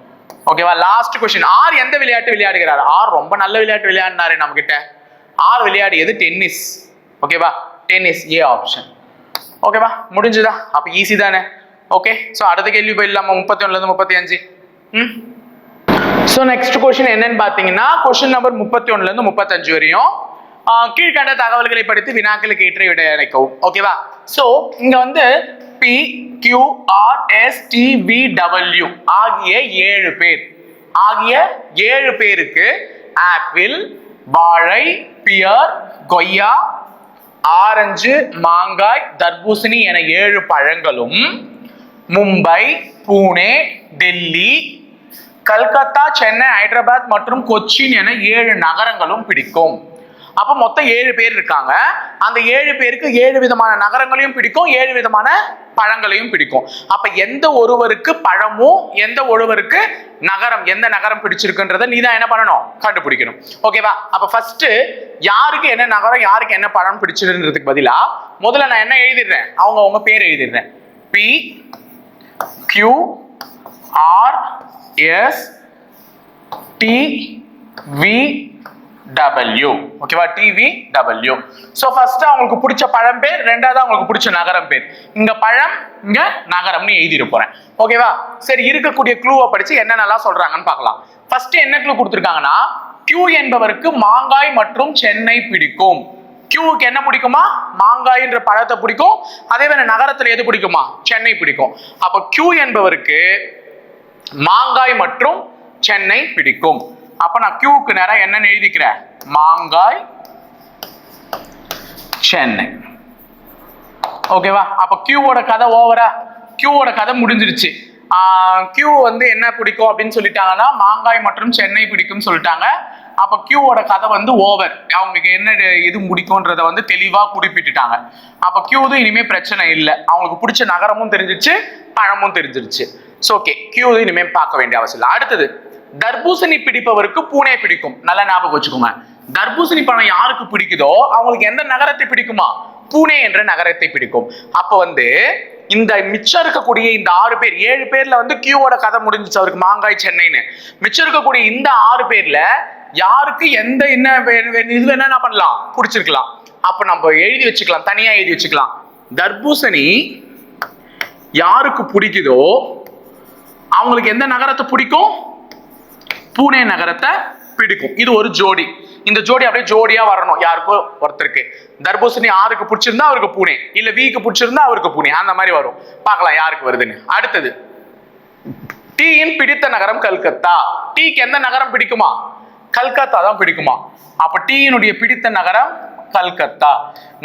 ஓகேவா? லாஸ்ட் क्वेश्चन, ஆர் எந்த விளையாட்டு விளையாடுகிறார்? ஆர் ரொம்ப நல்ல விளையாட்டு விளையாடினாரு நம்ம கிட்ட. ஆர் விளையாடியது டென்னிஸ், ஓகேவா? டென்னிஸ், ஏ ஆப்ஷன், ஓகேவா? முடிஞ்சுதா? அப்ப ஈஸி தானே? ஓகே, சோ அடுத்த கேள்வி போயிடலாமா? 31ல இருந்து 35. சோ நெக்ஸ்ட் क्वेश्चन என்னன்னு பாத்தீங்கன்னா, क्वेश्चन நம்பர் 31ல இருந்து 35 வரையும் கீழ்கண்ட தகவல்களை படித்து வினாக்களுக்கு ஏற்ற விடை அளிக்கவும், ஓகேவா? சோ இங்க வந்து P Q R S T V W ஆகிய 7 பேருக்கு ஆப்பிள், வாழை, பியர், கொய்யா, ஆரஞ்சு, மாங்காய், தர்பூசணி என 7 பழங்களும் மும்பை, புனே, டெல்லி, கல்கத்தா, சென்னை, ஹைதராபாத் மற்றும் கொச்சின் என 7 நகரங்களும் பிடிக்கும். அப்ப மொத்தம் 7 பேர் இருக்காங்க. அந்த 7 பேருக்கு 7 விதமான நகரங்களையும் பிடிக்கும், 7 விதமான பழங்களையும் பிடிக்கும். அப்ப எந்த ஒருவருக்கு பழமும் எந்த ஒருவருக்கு நகரம், எந்த நகரம் பிடிச்சிருக்குன்றத நீ தான் என்ன பண்ணணும்? கண்டுபிடிக்கணும், ஓகேவா? அப்ப ஃபர்ஸ்ட் யாருக்கு என்ன நகரம், யாருக்கு என்ன பழம் பிடிச்சிருன்றதுக்கு பதிலா முதல்ல நான் என்ன எழுதிடுறேன்? அவங்க பேர் எழுதிடுறேன். P Q R S T V W, ஓகேவா? TVW. சோ ஃபர்ஸ்ட் அவங்களுக்கு பிடிச்ச பழம் பேர், ரெண்டாவது அவங்களுக்கு பிடிச்ச நகரம் பேர். இங்க பழம், இங்க நகரம்னு எழுதிட்டு போறேன், ஓகேவா? சரி, இருக்கக்கூடிய க்ளூவை படிச்சு என்னென்னலாம் சொல்றாங்கன்னு பார்க்கலாம். ஃபர்ஸ்ட் என்ன க்ளூ கொடுத்திருக்காங்கன்னா, Q என்பவருக்கு மாங்காய் மற்றும் சென்னை பிடிக்கும். Qக்கு என்ன பிடிக்குமா? மாங்காய்ன்ற பழத்தை பிடிக்கும். அதே வேற நகரத்துல எது பிடிக்குமா? சென்னை பிடிக்கும். அப்ப Q என்பவருக்கு மாங்காய் மற்றும் சென்னை பிடிக்கும். அப்ப நான் Qக்கு நேரா என்னன்னு எழுதிக்கிறேன்? மாங்காய், சென்னை, ஓகேவா? அப்ப Qவோட கதை ஓவரா? Qவோட கதை முடிஞ்சிருச்சு. Q வந்து என்ன பிடிக்கும் அப்படின்னு சொல்லிட்டாங்கன்னா, மாங்காய் மற்றும் சென்னை பிடிக்கும் சொல்லிட்டாங்க. அப்ப Qவோட கதை வந்து ஓவர். அவங்களுக்கு என்ன இது பிடிக்கும்ன்றத வந்து தெளிவா குறிப்பிட்டுட்டாங்க. அப்ப Q இனிமே பிரச்சனை இல்லை, அவங்களுக்கு பிடிச்ச நகரமும் தெரிஞ்சிருச்சு, பழமும் தெரிஞ்சிருச்சு. ஓகே, Q இனிமே பார்க்க வேண்டிய அவசியம் இல்லை. அடுத்தது தர்பூசணி பிடிப்பவருக்கு பூனே பிடிக்கும். நல்ல ஞாபகம் வச்சுக்கோங்க. தர்பூசணி பழம் யாருக்கு பிடிக்குதோ அவங்களுக்கு எந்த நகரத்தை பிடிக்குமா? பூனே என்ற நகரத்தை பிடிக்கும். அப்ப வந்து இந்த மிச்சம் இருக்கக்கூடிய இந்த 6 பேர், 7 பேர்ல வந்து Qவோட கதை முடிஞ்சிச்சு, அவருக்கு மாங்காய், சென்னைன்னு. மிச்சம் இருக்கக்கூடிய இந்த 6 பேர்ல யாருக்கு எந்த என்ன இது வேணா பண்ணலாம், பிடிச்சிருக்கலாம். அப்ப நம்ம எழுதி வச்சுக்கலாம், தனியா எழுதி வச்சுக்கலாம். தர்பூசணி யாருக்கு பிடிக்குதோ அவங்களுக்கு எந்த நகரத்தை பிடிக்கும்? பூனே நகரத்தை பிடிக்கும். இது ஒரு ஜோடி. இந்த ஜோடி அப்படியே ஜோடியா வரணும். யாருக்கோ ஒருத்தருக்கு தர்பூசணி ஆருக்கு பிடிச்சிருந்தா அவருக்கு பூனே, இல்ல வீக்கு பிடிச்சிருந்தா அவருக்கு பூனே, அந்த மாதிரி வரும். பார்க்கலாம் யாருக்கு வருதுன்னு. அடுத்தது டீயின் பிடித்த நகரம் கல்கத்தா. டீக்கு எந்த நகரம் பிடிக்குமா? கல்கத்தா தான் பிடிக்குமா? அப்ப டீயினுடைய பிடித்த நகரம் கல்கத்தா.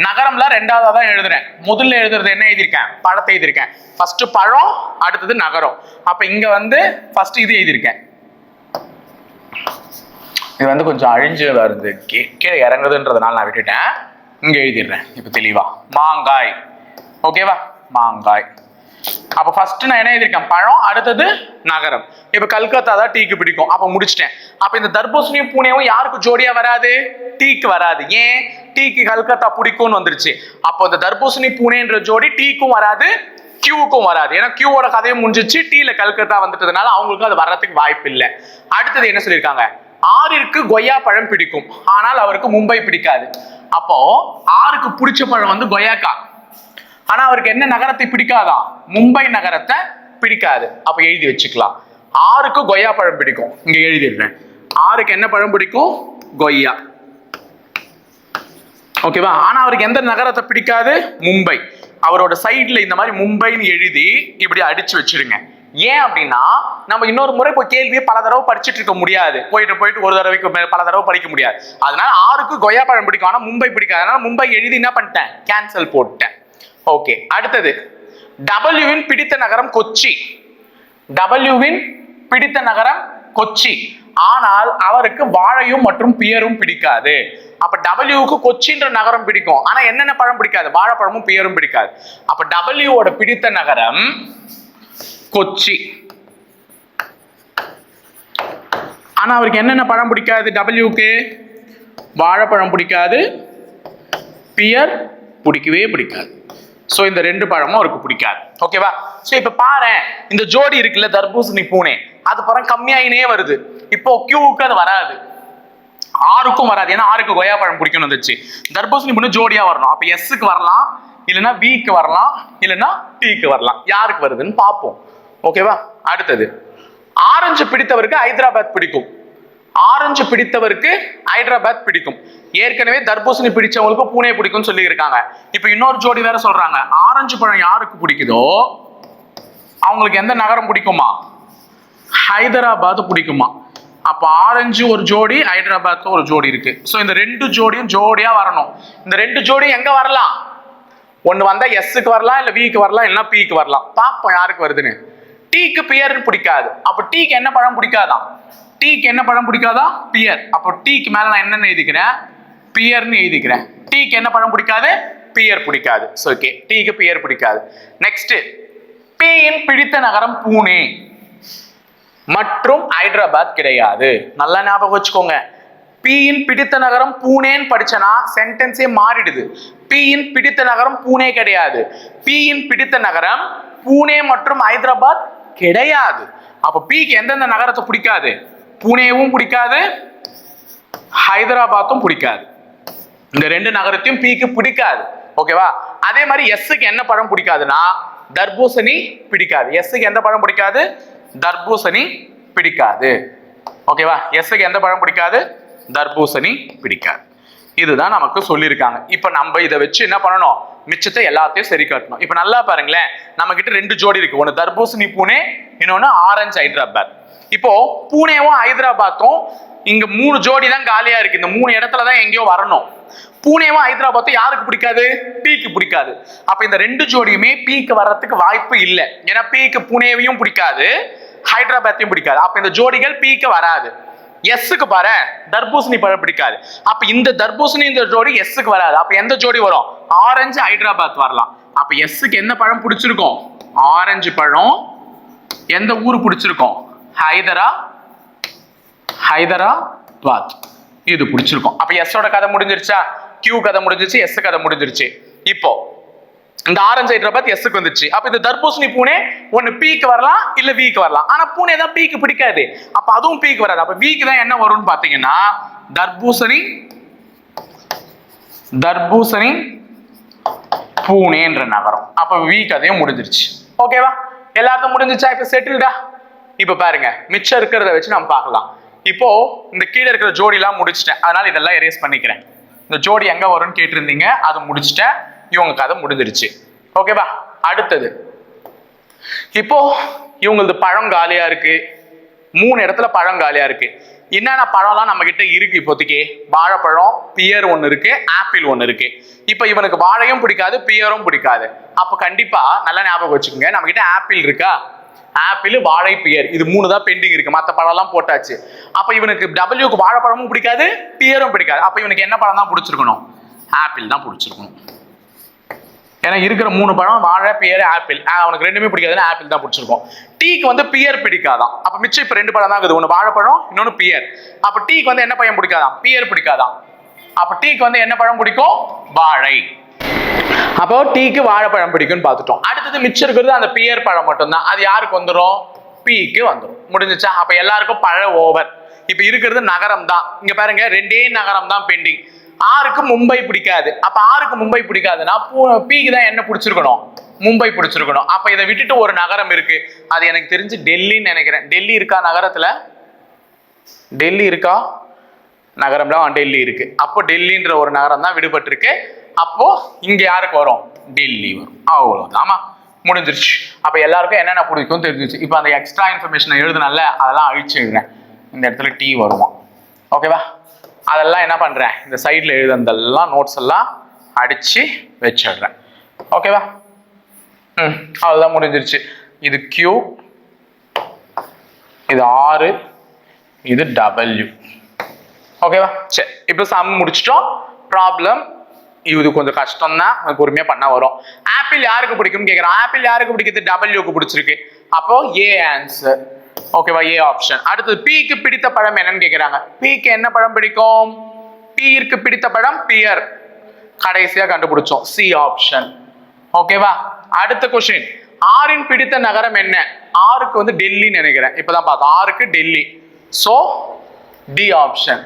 நகரம்ல ரெண்டாவதா தான் எழுதுறேன். முதல்ல எழுதுறது என்ன எழுதியிருக்கேன்? பழத்தை எழுதியிருக்கேன். ஃபர்ஸ்ட் பழம், அடுத்தது நகரம். அப்ப இங்க வந்து ஃபர்ஸ்ட் இது எழுதியிருக்கேன். இது வந்து கொஞ்சம் அழிஞ்சு வருது, கீழே இறங்குதுன்றதுனால நான் விட்டுட்டேன். இங்க எழுதிடுறேன் இப்ப தெளிவா. மாங்காய், ஓகேவா? மாங்காய். அப்ப ஃபர்ஸ்ட் நான் என்ன எழுதியிருக்கேன்? பழம், அடுத்தது நகரம். இப்ப கல்கத்தா தான் டீக்கு பிடிக்கும், அப்ப முடிச்சிட்டேன். அப்ப இந்த தர்பூசணியும் பூனேவும் யாருக்கு ஜோடியா வராது? டீக்கு வராது. ஏன்? டீக்கு கல்கத்தா பிடிக்கும்னு வந்துருச்சு. அப்போ இந்த தர்பூசணி பூனேன்ற ஜோடி டீக்கும் வராது, Qவுக்கும் வராது. ஏன்னா Qவோட கதையும் முடிஞ்சிச்சு, டீல கல்கத்தா வந்துட்டதுனால அவங்களுக்கு அது வர்றதுக்கு வாய்ப்பு இல்லை. அடுத்தது என்ன சொல்லியிருக்காங்க? ஆருக்கு கொய்யா பழம் பிடிக்கும், ஆனால் அவருக்கு மும்பை பிடிக்காது. அப்போ ஆருக்கு பிடிச்ச பழம் வந்து கொய்யாக்கா, ஆனா அவருக்கு என்ன நகரத்தை பிடிக்காதான்? மும்பை நகரத்தை பிடிக்காது. அப்ப எழுதி வச்சுக்கலாம். ஆருக்கு கொய்யா பழம் பிடிக்கும், இங்க எழுதிடுறேன். ஆருக்கு என்ன பழம் பிடிக்கும்? கொய்யா. ஓகேவா? ஆனா அவருக்கு எந்த நகரத்தை பிடிக்காது? மும்பை. அவரோட சைட்ல இந்த மாதிரி மும்பைன்னு எழுதி இப்படி அடிச்சு வச்சிருங்க. ஏன் அப்படின்னா நம்ம இன்னொரு முறை போய் கேள்வியை பல தடவை படிச்சுட்டு இருக்க முடியாது. போயிட்டு ஒரு தடவைக்கு பல தடவை படிக்க முடியாது. அதனால ஆருக்கு கொய்யா பழம் பிடிக்கும், ஆனா மும்பை பிடிக்காது. அதனால மும்பை எழுதி என்ன பண்ணிட்டேன்? கேன்சல் போட்டேன். ஓகே, அடுத்தது டபிள்யூவின் பிடித்த நகரம் கொச்சி. டபிள்யூவின் பிடித்த நகரம் கொச்சி. ஆனால் அவருக்கு வாழையும் மற்றும் பியரும் பிடிக்காது. அப்ப டபிள்யூக்கு கொச்சின்ற நகரம் பிடிக்கும், ஆனா என்னென்ன பழம் பிடிக்காது? வாழைப்பழமும் பியரும் பிடிக்காது. அப்ப டபிள்யூவோட பிடித்த நகரம் கொச்சி. ஆனா அவருக்கு என்னென்ன பழம் பிடிக்காது? டபிள்யூக்கு வாழைப்பழம் பிடிக்காது, பியர் பிடிக்கவே பிடிக்காது. சோ இந்த ரெண்டு பழமும் அவருக்கு பிடிக்காது. ஓகேவா? சோ இப்ப பாரு, இந்த ஜோடி இருக்குல்ல தர்பூசணி பூனே, அது பழம் கம்மியாயினே வருது. இப்போ கியூவுக்கு அது வராது, ஆருக்கும் வராது. ஏன்னா ஆருக்கு கொய்யா பழம் பிடிக்கணும் வந்துச்சு. தர்பூசணி பூனை ஜோடியா வரணும். அப்ப எஸ்க்கு வரலாம், இல்லைன்னா விக்கு வரலாம், இல்லைன்னா டிக்கு வரலாம். யாருக்கு வருதுன்னு பார்ப்போம். ஓகேவா? அடுத்தது ஆரஞ்சு பிடித்தவருக்கு ஹைதராபாத் பிடிக்கும். ஆரஞ்சு பிடித்தவருக்கு ஹைதராபாத் பிடிக்கும். ஏற்கனவே தர்பூசணி பிடிச்சவங்களுக்கு பூனே பிடிக்கும் சொல்லி இருக்காங்க. இப்ப இன்னொரு ஜோடி வேற சொல்றாங்க. ஆரஞ்சு பழம் யாருக்கு பிடிக்குதோ அவங்களுக்கு எந்த நகரம் பிடிக்குமா? ஹைதராபாத் பிடிக்குமா? அப்ப ஆரஞ்சு ஒரு ஜோடி, ஹைதராபாத் ஒரு ஜோடி இருக்கு. சோ இந்த ரெண்டு ஜோடியும் ஜோடியா வரணும். இந்த ரெண்டு ஜோடியும் எங்க வரலாம்? ஒண்ணு வந்தா எஸ்க்கு வரலாம், இல்ல விக்கு வரலாம், இல்லைன்னா பிக்கு வரலாம். பார்ப்போம் யாருக்கு வருதுன்னு. டீக்கு பியர்னு பிடிக்காது. அப்ப டீக்கு என்ன பழம் பிடிக்காதான்? டீக்கு என்ன பழம் பிடிக்காதா? பியர். அப்போ டீக்கு மேல நான் என்னன்னு எழுதிக்கிறேன்? பியர்னு எழுதிக்கிறேன். டீக்கு என்ன பழம் பிடிக்காது? பியர் பிடிக்காது. ஓகே, டீக்கு பியர் பிடிக்காது. நெக்ஸ்ட், பியின் பிடித்த நகரம் பூனே மற்றும் ஹைதராபாத் கிடையாது. நல்லா ஞாபகம் வச்சுக்கோங்க. பியின் பிடித்த நகரம் பூனேன்னு படிச்சனா சென்டென்ஸே மாறிடுது. பியின் பிடித்த நகரம் பூனே கிடையாது. பியின் பிடித்த நகரம் பூனே மற்றும் ஹைதராபாத் கிடையாது. அப்ப பிக்கு எந்தெந்த நகரத்தை பிடிக்காது? பூனேவும் பிடிக்காது, ஹைதராபாத்தும் பிடிக்காது. இந்த ரெண்டு நகரத்தையும் பிக்கு பிடிக்காது. ஓகேவா? அதே மாதிரி எஸ்க்கு என்ன பழம் பிடிக்காதுன்னா தர்பூசணி பிடிக்காது. எஸ்க்கு எந்த பழம் பிடிக்காது? தர்பூசணி பிடிக்காது. ஓகேவா? எஸ்க்கு எந்த பழம் பிடிக்காது? தர்பூசணி பிடிக்காது. இதுதான் நமக்கு சொல்லியிருக்காங்க. இப்ப நம்ம இதை வச்சு என்ன பண்ணணும்? மிச்சத்தை எல்லாத்தையும் சரி கட்டணும். இப்ப நல்லா பாருங்களேன், நம்ம கிட்ட ரெண்டு ஜோடி இருக்கு. ஒன்னு தர்பூசணி பூனே, இன்னொன்னு ஆரஞ்சு ஹைதராபாத். இப்போ பூனேவும் ஹைதராபாத்தும் இங்க மூணு ஜோடி தான் காலியா இருக்கு. இந்த மூணு இடத்துல தான் எங்கேயோ வரணும். பூனேவும் ஹைதராபாத்தும் யாருக்கு பிடிக்காது? பீக்கு பிடிக்காது. அப்ப இந்த ரெண்டு ஜோடியுமே பீக்கு வர்றதுக்கு வாய்ப்பு இல்லை. ஏன்னா பீக்கு பூனேவையும் பிடிக்காது, ஹைதராபாத்தையும் பிடிக்காது. அப்ப இந்த ஜோடிகள் பீக்கு வராது. எஸ்க்கு பாரு, தர்பூசணி பழம் பிடிக்காது. அப்ப இந்த தர்பூசணி இந்த ஜோடி எஸ்க்கு வராது. அப்ப எந்த ஜோடி வரும்? ஆரஞ்சு ஹைதராபாத் வரலாம். அப்ப எஸ்க்கு என்ன பழம் பிடிச்சிருக்கும்? ஆரஞ்சு பழம். எந்த ஊர் பிடிச்சிருக்கும்? ஹைதராபாத். இது பிடிச்சிருக்கும். அப்ப எஸ்ஸோட கதை முடிஞ்சிருச்சா? கியூ கதை முடிஞ்சிருச்சு, எஸ் கதை முடிஞ்சிருச்சு. இப்போ இந்த ஆரஞ்சு ஹைதராபாத் எஸ்க்கு வந்துச்சு. அப்ப இந்த தர்பூசணி பூனே ஒன்னு பீக்கு வரலாம், இல்ல விக்கு வரலாம். ஆனா பூனே தான் பீக்கு பிடிக்காது. அப்ப அதுவும் பீக்கு வராது. அப்ப விக்கு தான் என்ன வரும்னு பாத்தீங்கன்னா தர்பூசணி பூனேன்ற நகரம். அப்ப வீக் அதையும் முடிஞ்சிருச்சு. ஓகேவா? எல்லாத்தையும் முடிஞ்சிச்சா? இப்ப செட்டில்டா. இப்ப பாருங்க, மிச்சம் இருக்கிறத வச்சு நம்ம பார்க்கலாம். இப்போ இந்த கீழே இருக்கிற ஜோடி எல்லாம் முடிச்சிட்டேன், அதனால இதெல்லாம் எரேஸ் பண்ணிக்கிறேன். இந்த ஜோடி எங்க வரும்னு கேட்டிருந்தீங்க, அது முடிச்சிட்டேன். இவங்க கதை முடிஞ்சிருச்சு. ஓகேவா? அடுத்தது இப்போ இவங்களது பழம் காலியா இருக்கு. மூணு இடத்துல பழம் காலியா இருக்கு. என்னென்ன பழம்லாம் நம்ம கிட்ட இருக்கு இப்போதைக்கு? வாழைப்பழம், பியர் ஒன்னு இருக்கு, ஆப்பிள் ஒன்னு இருக்கு. இப்ப இவனுக்கு வாழையும் பிடிக்காது, பியரும் பிடிக்காது. அப்ப கண்டிப்பா நல்லா ஞாபகம் வச்சுக்கோங்க, நம்ம கிட்ட ஆப்பிள் இருக்கா? ஆப்பிள், வாழை, பியர், இது மூணு தான் பெண்டிங் இருக்கு. மற்ற பழம் எல்லாம் போட்டாச்சு. அப்ப இவனுக்கு டபிள்யூக்கு வாழைப்பழமும் பிடிக்காது, பியரும் பிடிக்காது. அப்ப இவனுக்கு என்ன பழம் தான் பிடிச்சிருக்கணும்? ஆப்பிள் தான் பிடிச்சிருக்கணும். ஏன்னா இருக்கிற மூணு பழம் வாழை, பியர், ஆப்பிள். அவனுக்கு ரெண்டுமே பிடிக்காதுன்னா ஆப்பிள் தான் பிடிச்சிருக்கும். டீக்கு வந்து பியர் பிடிக்காதான். அப்ப மிச்சம் இப்ப ரெண்டு பழம் தான் இருக்குது. ஒன்னு வாழைப்பழம், இன்னொன்னு பியர். அப்ப டீக்கு வந்து என்ன பழம் பிடிக்காதான்? பியர் பிடிக்காதான். அப்ப டீக்கு வந்து என்ன பழம் பிடிக்கும்? வாழை. அப்போ டீக்கு வாழைப்பழம் பிடிக்கும்னு பார்த்துட்டோம். அடுத்தது மிச்சம் இருக்கிறது அந்த பியர் பழம் மட்டும்தான். அது யாருக்கு வந்துடும்? பீக்கு வந்துடும். முடிஞ்சிச்சா? அப்ப எல்லாருக்கும் பழ ஓவர். இப்ப இருக்கிறது நகரம் தான். இங்க பாருங்க, ரெண்டே நகரம் தான் பெண்டிங். ஆருக்கு மும்பை பிடிக்காது. அப்ப ஆருக்கு மும்பை பிடிக்காதுன்னா பிக்கு தான் என்ன பிடிச்சிருக்கணும், மும்பை பிடிச்சிருக்கணும். அப்ப இதை விட்டுட்டு ஒரு நகரம் இருக்கு, அது எனக்கு தெரிஞ்சு டெல்லின்னு நினைக்கிறேன். டெல்லி இருக்கா நகரத்துல? டெல்லி இருக்கா நகரம்ல? டெல்லி இருக்கு. அப்போ டெல்லின்ற ஒரு நகரம் தான் விடுபட்டு இருக்கு. அப்போ இங்க யாருக்கு வரும், டெல்லி வரும். அவ்வளவுதான். ஆமா, முடிஞ்சிருச்சு. அப்ப எல்லாருக்கும் என்னென்ன பிடிக்கும் தெரிஞ்சிச்சு. இப்போ அந்த எக்ஸ்ட்ரா இன்ஃபர்மேஷன் எழுதுனால அதெல்லாம் அழிச்சு எழுதுறேன். இந்த இடத்துல டி வருவோம். ஓகேவா? அதெல்லாம் என்ன பண்றேன், இந்த சைட்ல எழுதுனதெல்லாம் நோட்ஸ் எல்லாம் அடிச்சு வச்சிடுறேன். ஓகேவா? அதுதான் முடிஞ்சிருச்சு. இது Q, இது R, இது W. ஓகேவா? சரி, இப்போ சம் முடிச்சிட்டோம். ப்ராப்ளம் இது கொஞ்சம் கஷ்டம் தான், பொறுமையா பண்ணா வரும். ஆப்பிள் யாருக்கு பிடிக்கும் கேட்கிறேன். ஆப்பிள் யாருக்கு பிடிக்குது, டபிள்யூக்கு பிடிச்சிருக்கு. அப்போ ஏ ஆன்சர். ஓகேவா? A option. அடுத்தது பீக்கு பிடித்த பழம் என்னன்னு கேட்கிறாங்க. பீக்கு என்ன பழம் பிடிக்கும், பீருக்கு பிடித்த பழம் பியர். கடைசியா கண்டுபிடிச்சோம், சி ஆப்ஷன். ஓகேவா? அடுத்த கொஸ்டின், ஆரின் பிடித்த நகரம் என்ன? ஆருக்கு வந்து டெல்லின்னு நினைக்கிறேன். இப்பதான் பார்த்தோம், ஆருக்கு Delhi. So D option,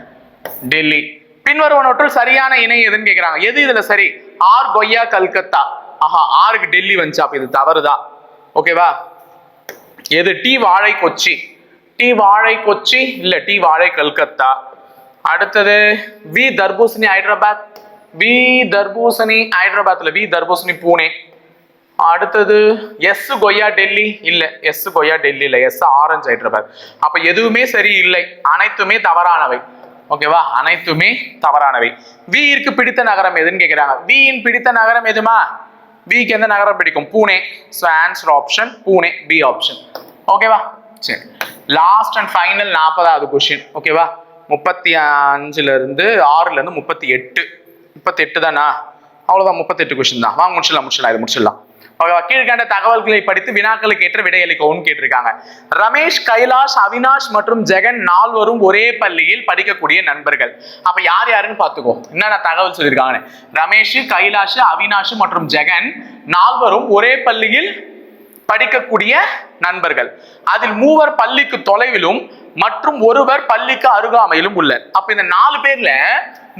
Delhi. பின்வருவனவற்றுள் சரியான இணை எதுன்னு கேட்கிறாங்க. எது இதுல சரி? ஆர் கொய்யா கல்கத்தா. ஆஹா, ஆருக்கு டெல்லி வந்துச்சு, அப்ப இது தவறுதான். ஓகேவா? எது? டி வாழை கொச்சி. டி வாழை கொச்சி இல்ல, டி வாழை கல்கத்தா. அடுத்தது வி தர்பூசணி ஹைதராபாத். வி தர்பூசணி ஹைதராபாத்ல, வி தர்பூசணி பூனே. அடுத்தது எஸ் கொய்யா டெல்லி இல்ல, எஸ் கொய்யா டெல்லி இல்ல, எஸ் ஆரஞ்சு ஹைதராபாத். அப்ப எதுவுமே சரி இல்லை, அனைத்துமே தவறானவை. ஓகேவா? அனைத்துமே தவறானவை. வீருக்கு பிடித்த நகரம் எதுன்னு கேட்கிறாங்க. வீயின் பிடித்த நகரம் எதுமா? வீக்கு எந்த நகரம் பிடிக்கும், Pune. So answer option Pune, B option. ஓகேவா? சரி, லாஸ்ட் அண்ட் ஃபைனல் 40வது கொஸ்டின். ஓகேவா? 35ல இருந்து 6ல இருந்து 38 தானா? அவ்வளவுதான், 38 கொஸ்டின் தான். வாங்க முடிச்சிடலாம், இது முடிச்சிடலாம். ஓகேவா? கீழ்கண்ட தகவல்களை படித்து வினாக்களுக்கு ஏற்ற விடையளிக்கவும் கேட்டிருக்காங்க. ரமேஷ், கைலாஷ், அவினாஷ் மற்றும் ஜெகன் நால்வரும் ஒரே பள்ளியில் படிக்கக்கூடிய நண்பர்கள். அப்ப யார் யாருன்னு பாத்துக்கோ, என்னென்ன தகவல் சொல்லியிருக்காங்க. ரமேஷ், கைலாஷ், அவினாஷ் மற்றும் ஜெகன் நால்வரும் ஒரே பள்ளியில் படிக்கக்கூடிய நண்பர்கள். அதில் 3 பள்ளிக்கு தொலைவிலும் மற்றும் 1 பள்ளிக்கு அருகாமையிலும் உள்ள. அப்ப இந்த 4 பேர்ல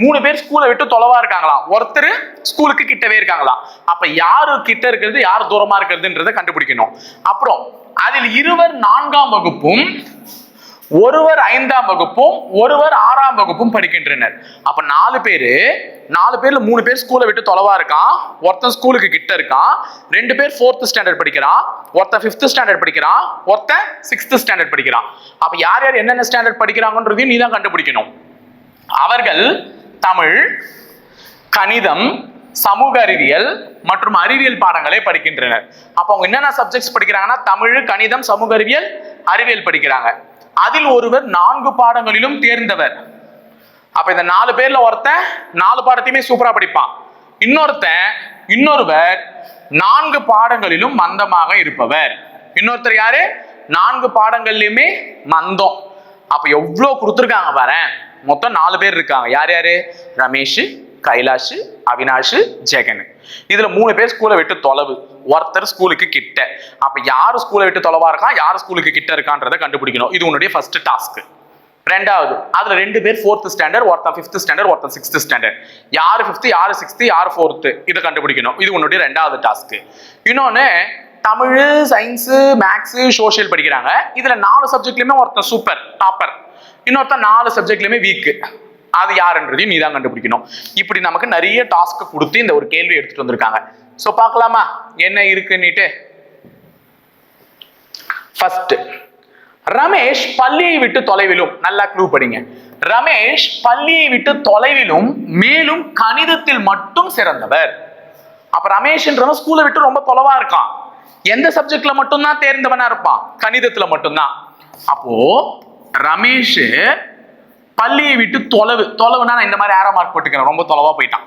3 பேர் ஸ்கூலை விட்டு தொலைவா இருக்காங்களாம், ஒருத்தர் ஸ்கூலுக்கு கிட்டவே இருக்காங்களாம். அப்ப யாரு கிட்ட இருக்கிறது, யார் தூரமா இருக்கிறதுன்றத கண்டுபிடிக்கணும். அப்புறம் அதில் 2 4ஆம் வகுப்பும் 1 5ஆம் வகுப்பும் 1 6ஆம் வகுப்பும் படிக்கின்றனர். அப்ப 4 பேர்ல 3 பேர் ஸ்கூலை விட்டு தொலைவா இருக்கான், ஒருத்தன் ஸ்கூலுக்கு கிட்ட இருக்கான், 2 பேர் 4th ஸ்டாண்டர்ட் படிக்கிறான், ஒருத்தன் 5th ஸ்டாண்டர்ட் படிக்கிறான், ஒருத்தன் 6th ஸ்டாண்டர்ட் படிக்கிறான். அப்ப யார் யார் என்னென்ன ஸ்டாண்டர்ட் படிக்கிறாங்கன்றதையும் நீ தான் கண்டுபிடிக்கணும். அவர்கள் தமிழ், கணிதம், சமூக அறிவியல் மற்றும் அறிவியல் பாடங்களை படிக்கின்றனர். அப்ப அவங்க என்னென்ன சப்ஜெக்ட்ஸ் படிக்கிறாங்கன்னா தமிழ், கணிதம், சமூக அறிவியல், அறிவியல் படிக்கிறாங்க. அதில் ஒருவர் 4 பாடங்களிலும் தேர்ந்தவர். அப்ப இந்த 4 பேர்ல ஒருத்தன் 4 பாடத்தையுமே சூப்பரா படிப்பான், இன்னொருவர் 4 பாடங்களிலும் மந்தமாக இருப்பவர். இன்னொருத்தர் யாரு? 4 பாடங்கள்லயுமே மந்தம். அப்ப எவ்வளவு கொடுத்துருக்காங்க பாரு, மொத்தம் 4 பேர் இருக்காங்க. யார் யாரு? ரமேஷ், கைலாஷ், அவினாஷ், ஜெகன். இதுல 3 பேர் ஸ்கூலை விட்டு தொலைவு, ஒருத்தர் ஸ்கூலுக்கு கிட்ட. அப்ப யாரு ஸ்கூலை விட்டு தொலைவா இருக்கான், யாரு ஸ்கூலுக்கு கிட்ட இருக்கான்றதை கண்டுபிடிக்கணும். இது உன்னுடைய ஃபர்ஸ்ட் டாஸ்க். ரெண்டாவது, அதுல 2 பேர் 4th ஸ்டாண்டர்ட், ஒருத்தன் 5th ஸ்டாண்டர்ட், ஒருத்தன் 6th ஸ்டாண்டர்ட். யாரு 5th, யாரு 6th, யாரு 4th, இதை கண்டுபிடிக்கணும். இது உன்னுடைய 2வது டாஸ்க். இன்னொன்னு, தமிழ், சயின்ஸ், மேக்ஸ், சோசியல் படிக்கிறாங்க. இதுல 4 சப்ஜெக்ட்லயுமே ஒருத்தன் சூப்பர் டாப்பர், இன்னொருத்தன் 4 சப்ஜெக்ட்லயுமே வீக். அது யாருன்றதையும் நீ தான் கண்டுபிடிக்கணும். இப்படி நமக்கு நிறைய டாஸ்க் கொடுத்து இந்த ஒரு கேள்வி எடுத்துட்டு வந்திருக்காங்க. சோ பார்க்கலாமா என்ன இருக்குன்னுட்டு. ஃபர்ஸ்ட், ரமேஷ் பள்ளியை விட்டு தொலைவிலும், நல்லா க்ளூ படிங்க. ரமேஷ் பள்ளியை விட்டு தொலைவிலும் மேலும் கணிதத்தில் மட்டும் சிறந்தவர். அப்ப ரமேஷ்ன்றவன் ஸ்கூலை விட்டு ரொம்ப தொலைவா இருக்கான், எந்த சப்ஜெக்ட்ல மட்டும்தான் தேர்ந்தவனா இருப்பான், கணிதத்துல மட்டும்தான். அப்போ ரமேஷ் பள்ளியை விட்டு தொலைவுனா நான் இந்த மாதிரி ஆரோ மார்க் போட்டுக்கிறேன், ரொம்ப தொலைவா போயிட்டான்.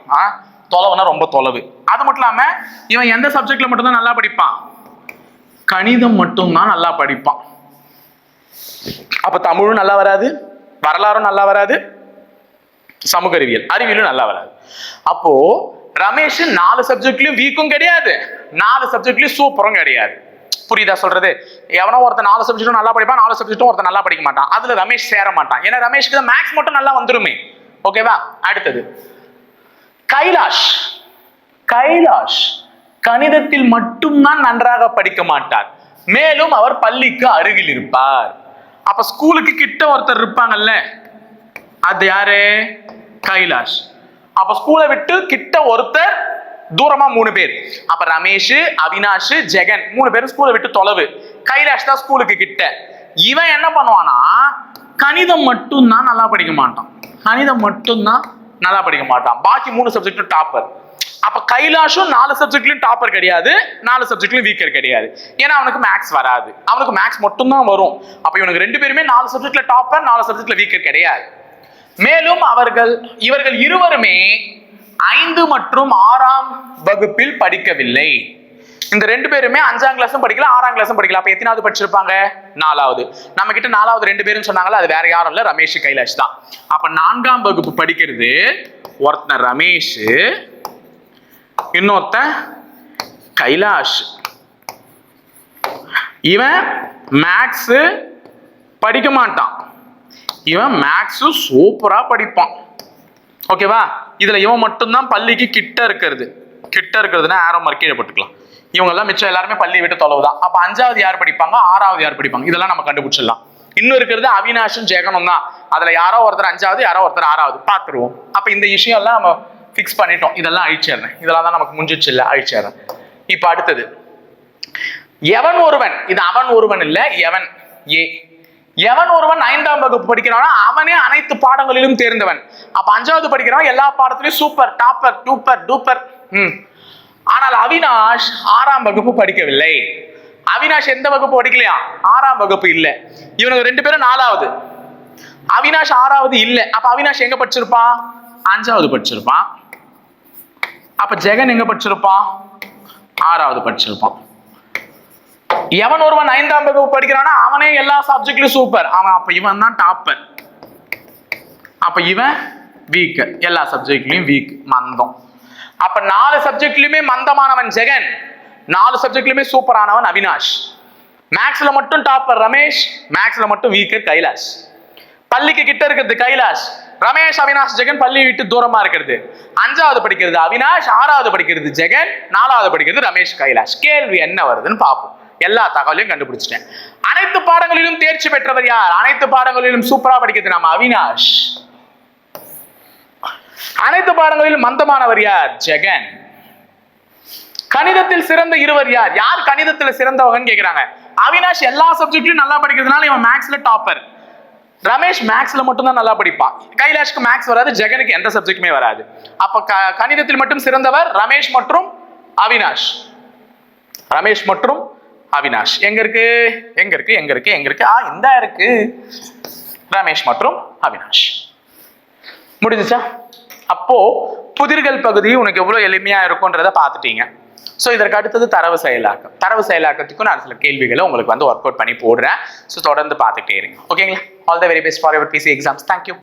தொலைவுனா ரொம்ப தொலைவு. அது மட்டும் இல்லாம இவன் எந்த சப்ஜெக்ட்ல மட்டும்தான் நல்லா படிப்பான், கணிதம் மட்டும்தான் நல்லா படிப்பான். அப்ப தமிழும் நல்லா வராது, வரலாறும் நல்லா வராது, சமூக அறிவியலும் நல்லா வராது. அப்போ ரமேஷ் 4 சப்ஜெக்ட்லயும் வீக்கும் கிடையாது, 4 சப்ஜெக்ட்லயும் சூப்பரும் கிடையாது. புரியுதா சொல்றது? எவனோ ஒருத்தன் 4 சப்ஜெக்டும் நல்லா படிப்பான், 4 சப்ஜெக்டும் ஒருத்தன் நல்லா படிக்க மாட்டான். அதுல ரமேஷ் சேர மாட்டான். ஏன்னா ரமேஷ்க்கு தான் மேக்ஸ் மட்டும் நல்லா வந்துருமே. ஓகேவா? அடுத்தது, கைலாஷ் கைலாஷ் கணிதத்தில் மட்டும்தான் நன்றாக படிக்க மாட்டார், மேலும் அவர் பள்ளிக்கு அருகில் இருப்பார். அப்ப ஸ்கூலுக்கு கிட்ட ஒருத்தர் இருப்பாங்கல்ல, அது யாரு? கைலாஷ். அப்ப ஸ்கூலை விட்டு கிட்ட ஒருத்தர், தூரமா 3 பேர். அப்ப ரமேஷ், அவினாஷ், ஜெகன் 3 பேரும் ஸ்கூலை விட்டு தொலைவு. கைலாஷ் தான் ஸ்கூலுக்கு கிட்ட. இவன் என்ன பண்ணுவானா, கணிதம் மட்டும் தான் நல்லா படிக்க மாட்டான். கணிதம் மட்டும் தான் நல்லா படிக்க மாட்டான், பாக்கி 3 சப்ஜெக்டும் டாப்பர். அப்ப கைலாஷும் 4 சப்ஜெக்ட்லயும் டாப்பர் கிடையாது, 4 சப்ஜெக்ட்லயும் வீக்கர் கிடையாது. ஏன்னா அவனுக்கு மேக்ஸ் வராது, அவனுக்கு மேக்ஸ் மட்டும் தான் வரும். அப்ப இவனுக்கு 2 பேருமே 4 சப்ஜெக்ட்ல டாப்பர், 4 சப்ஜெக்ட்ல வீக்கர் கிடையாது. மேலும் இவர்கள் இருவருமே 5 மற்றும் 6ஆம் வகுப்பில் படிக்கவில்லை. இந்த 2 பேருமே 5ஆம் கிளாஸும் படிக்கல, 6ஆம் கிளாஸும் படிக்கல. அப்ப எத்தனாவது படிச்சிருப்பாங்க? 4வது. நம்ம கிட்ட 4வது 2 பேரும் சொன்னாங்களா, அது வேற யாரும் இல்ல, ரமேஷ் கைலாஷ் தான். அப்ப 4ஆம் வகுப்பு படிக்கிறது ஒருத்தன் ரமேஷ், இன்னொருத்தன் கைலாஷ். இவன் மேக்ஸ் படிக்க மாட்டான், இவன் மேக்ஸ் சூப்பரா படிப்பான். ஓகேவா? இதுல இவன் மட்டும்தான் பள்ளிக்கு கிட்ட இருக்கிறதுனா ஆரோ மார்க் கீழே போட்டுக்கலாம். இவங்க எல்லாம் மிச்சம் எல்லாருமே பள்ளி விட்டு தொலைவுதான். அப்ப 5வது யார் படிப்பாங்க, 6வது யார் படிப்பாங்க, இதெல்லாம் நம்ம கண்டுபிடிச்சிடலாம். இன்னும் இருக்கிறது அவினாஷும் ஜெகனும் தான். அதுல யாரோ ஒருத்தர் 5வது, யாரோ ஒருத்தர் 6வது பாத்துருவோம். அப்ப இந்த விஷயம் எல்லாம் நம்ம பிக்ஸ் பண்ணிட்டோம். இதெல்லாம் அழிச்சிடுறேன், இதெல்லாம் தான் நமக்கு முடிஞ்சிச்சு இல்ல, அழிச்சிடுறேன். இப்ப அடுத்தது எவன் ஒருவன், இது அவன் ஒருவன் இல்ல, எவன் ஏ. எவன் ஒருவன் 5ஆம் வகுப்பு படிக்கிறானோ அவனே அனைத்து பாடங்களிலும் தேர்ந்தவன். அப்ப 5வது படிக்கிறவன் எல்லா பாடத்திலையும் சூப்பர், டாப்பர், டூப்பர், டூப்பர். ஆனால் அவினாஷ் 6ஆம் வகுப்பு படிக்கவில்லை. அவினாஷ் எந்த வகுப்பு படிக்கலையா? 6ஆம் வகுப்பு இல்ல. இவனுக்கு 2 பேரும் 4வது, அவினாஷ் 6வது இல்ல. அப்ப அவினாஷ் எங்க படிச்சிருப்பான்? 5வது படிச்சிருப்பான். அப்ப ஜெகன் எங்க படிச்சிருப்பான்? 6வது படிச்சிருப்பான். எவன் ஒருவன் 5ஆம் வகுப்பு படிக்கிறானா அவனே எல்லா சப்ஜெக்ட்லயும் சூப்பர், அவன். அப்ப இவன் தான் டாப்பர், அப்ப இவன் வீக், எல்லா சப்ஜெக்ட்லயும் வீக், மந்தம். அப்ப 4 சப்ஜெக்ட்லயுமே மந்தமானவன் ஜெகன், 4 சப்ஜெக்ட்லயுமே சூப்பரானவன் அவினாஷ். மேக்ஸ்ல மட்டும் டாப்பர் ரமேஷ், மேக்ஸ்ல மட்டும் வீக்கர் கைலாஷ். பள்ளிக்கு கிட்ட இருக்கிறது கைலாஷ், ரமேஷ், அவினாஷ், ஜெகன் பள்ளி விட்டு தூரமா இருக்கிறது. 5வது படிக்கிறது அவினாஷ், 6வது படிக்கிறது ஜெகன், 4வது படிக்கிறது ரமேஷ், கைலாஷ். கேள்வி என்ன வருதுன்னு பார்ப்போம். எல்லா தகவலையும் கண்டுபிடிச்சிட்டேன். அனைத்து பாடங்களிலும் தேர்ச்சி பெற்றவர் யார்? அனைத்து பாடங்களிலும் சூப்பரா படிக்கிறது நம்ம அவினாஷ். அனைத்து பாடங்களிலும் மந்தமானவர் யார்? ஜெகன். கணிதத்தில் சிறந்த இருவர் யார்? யார் கணிதத்தில் சிறந்தவங்கன்னு கேக்குறாங்க. அவினாஷ் எல்லா சப்ஜெக்ட்லயும் நல்லா படிக்கிறதுனால இவன் மேக்ஸ்ல டாப்பர். ரமேஷ் மேக்ஸ்ல மட்டும் தான் நல்லா படிப்பான். கைலாஷ்க்கு மேக்ஸ் வராது, ஜெகனுக்கு எந்த சப்ஜெக்ட்டுமே வராது. அப்ப கணிதத்தில் மட்டும் சிறந்தவர் ரமேஷ் மற்றும் அவினாஷ். ரமேஷ் மற்றும் அவினாஷ் எங்க இருக்கு? இந்த இருக்கு, ரமேஷ் மற்றும் அவினாஷ். முடிஞ்சுச்சா? அப்போ புதிர்கள் பகுதி உனக்கு எவ்வளவு எளிமையா இருக்கும்ன்றத பாத்துட்டீங்க. ஸோ இதற்கு அடுத்தது தரவு செயலாக்கம். தரவு செயலாக்கத்துக்கும் நான் சில கேள்விகளை உங்களுக்கு ஒர்க் அவுட் பண்ணி போடுறேன். ஸோ தொடர்ந்து பார்த்துட்டே இருங்க. ஓகேங்களா? All the very best for your PC exams. Thank you.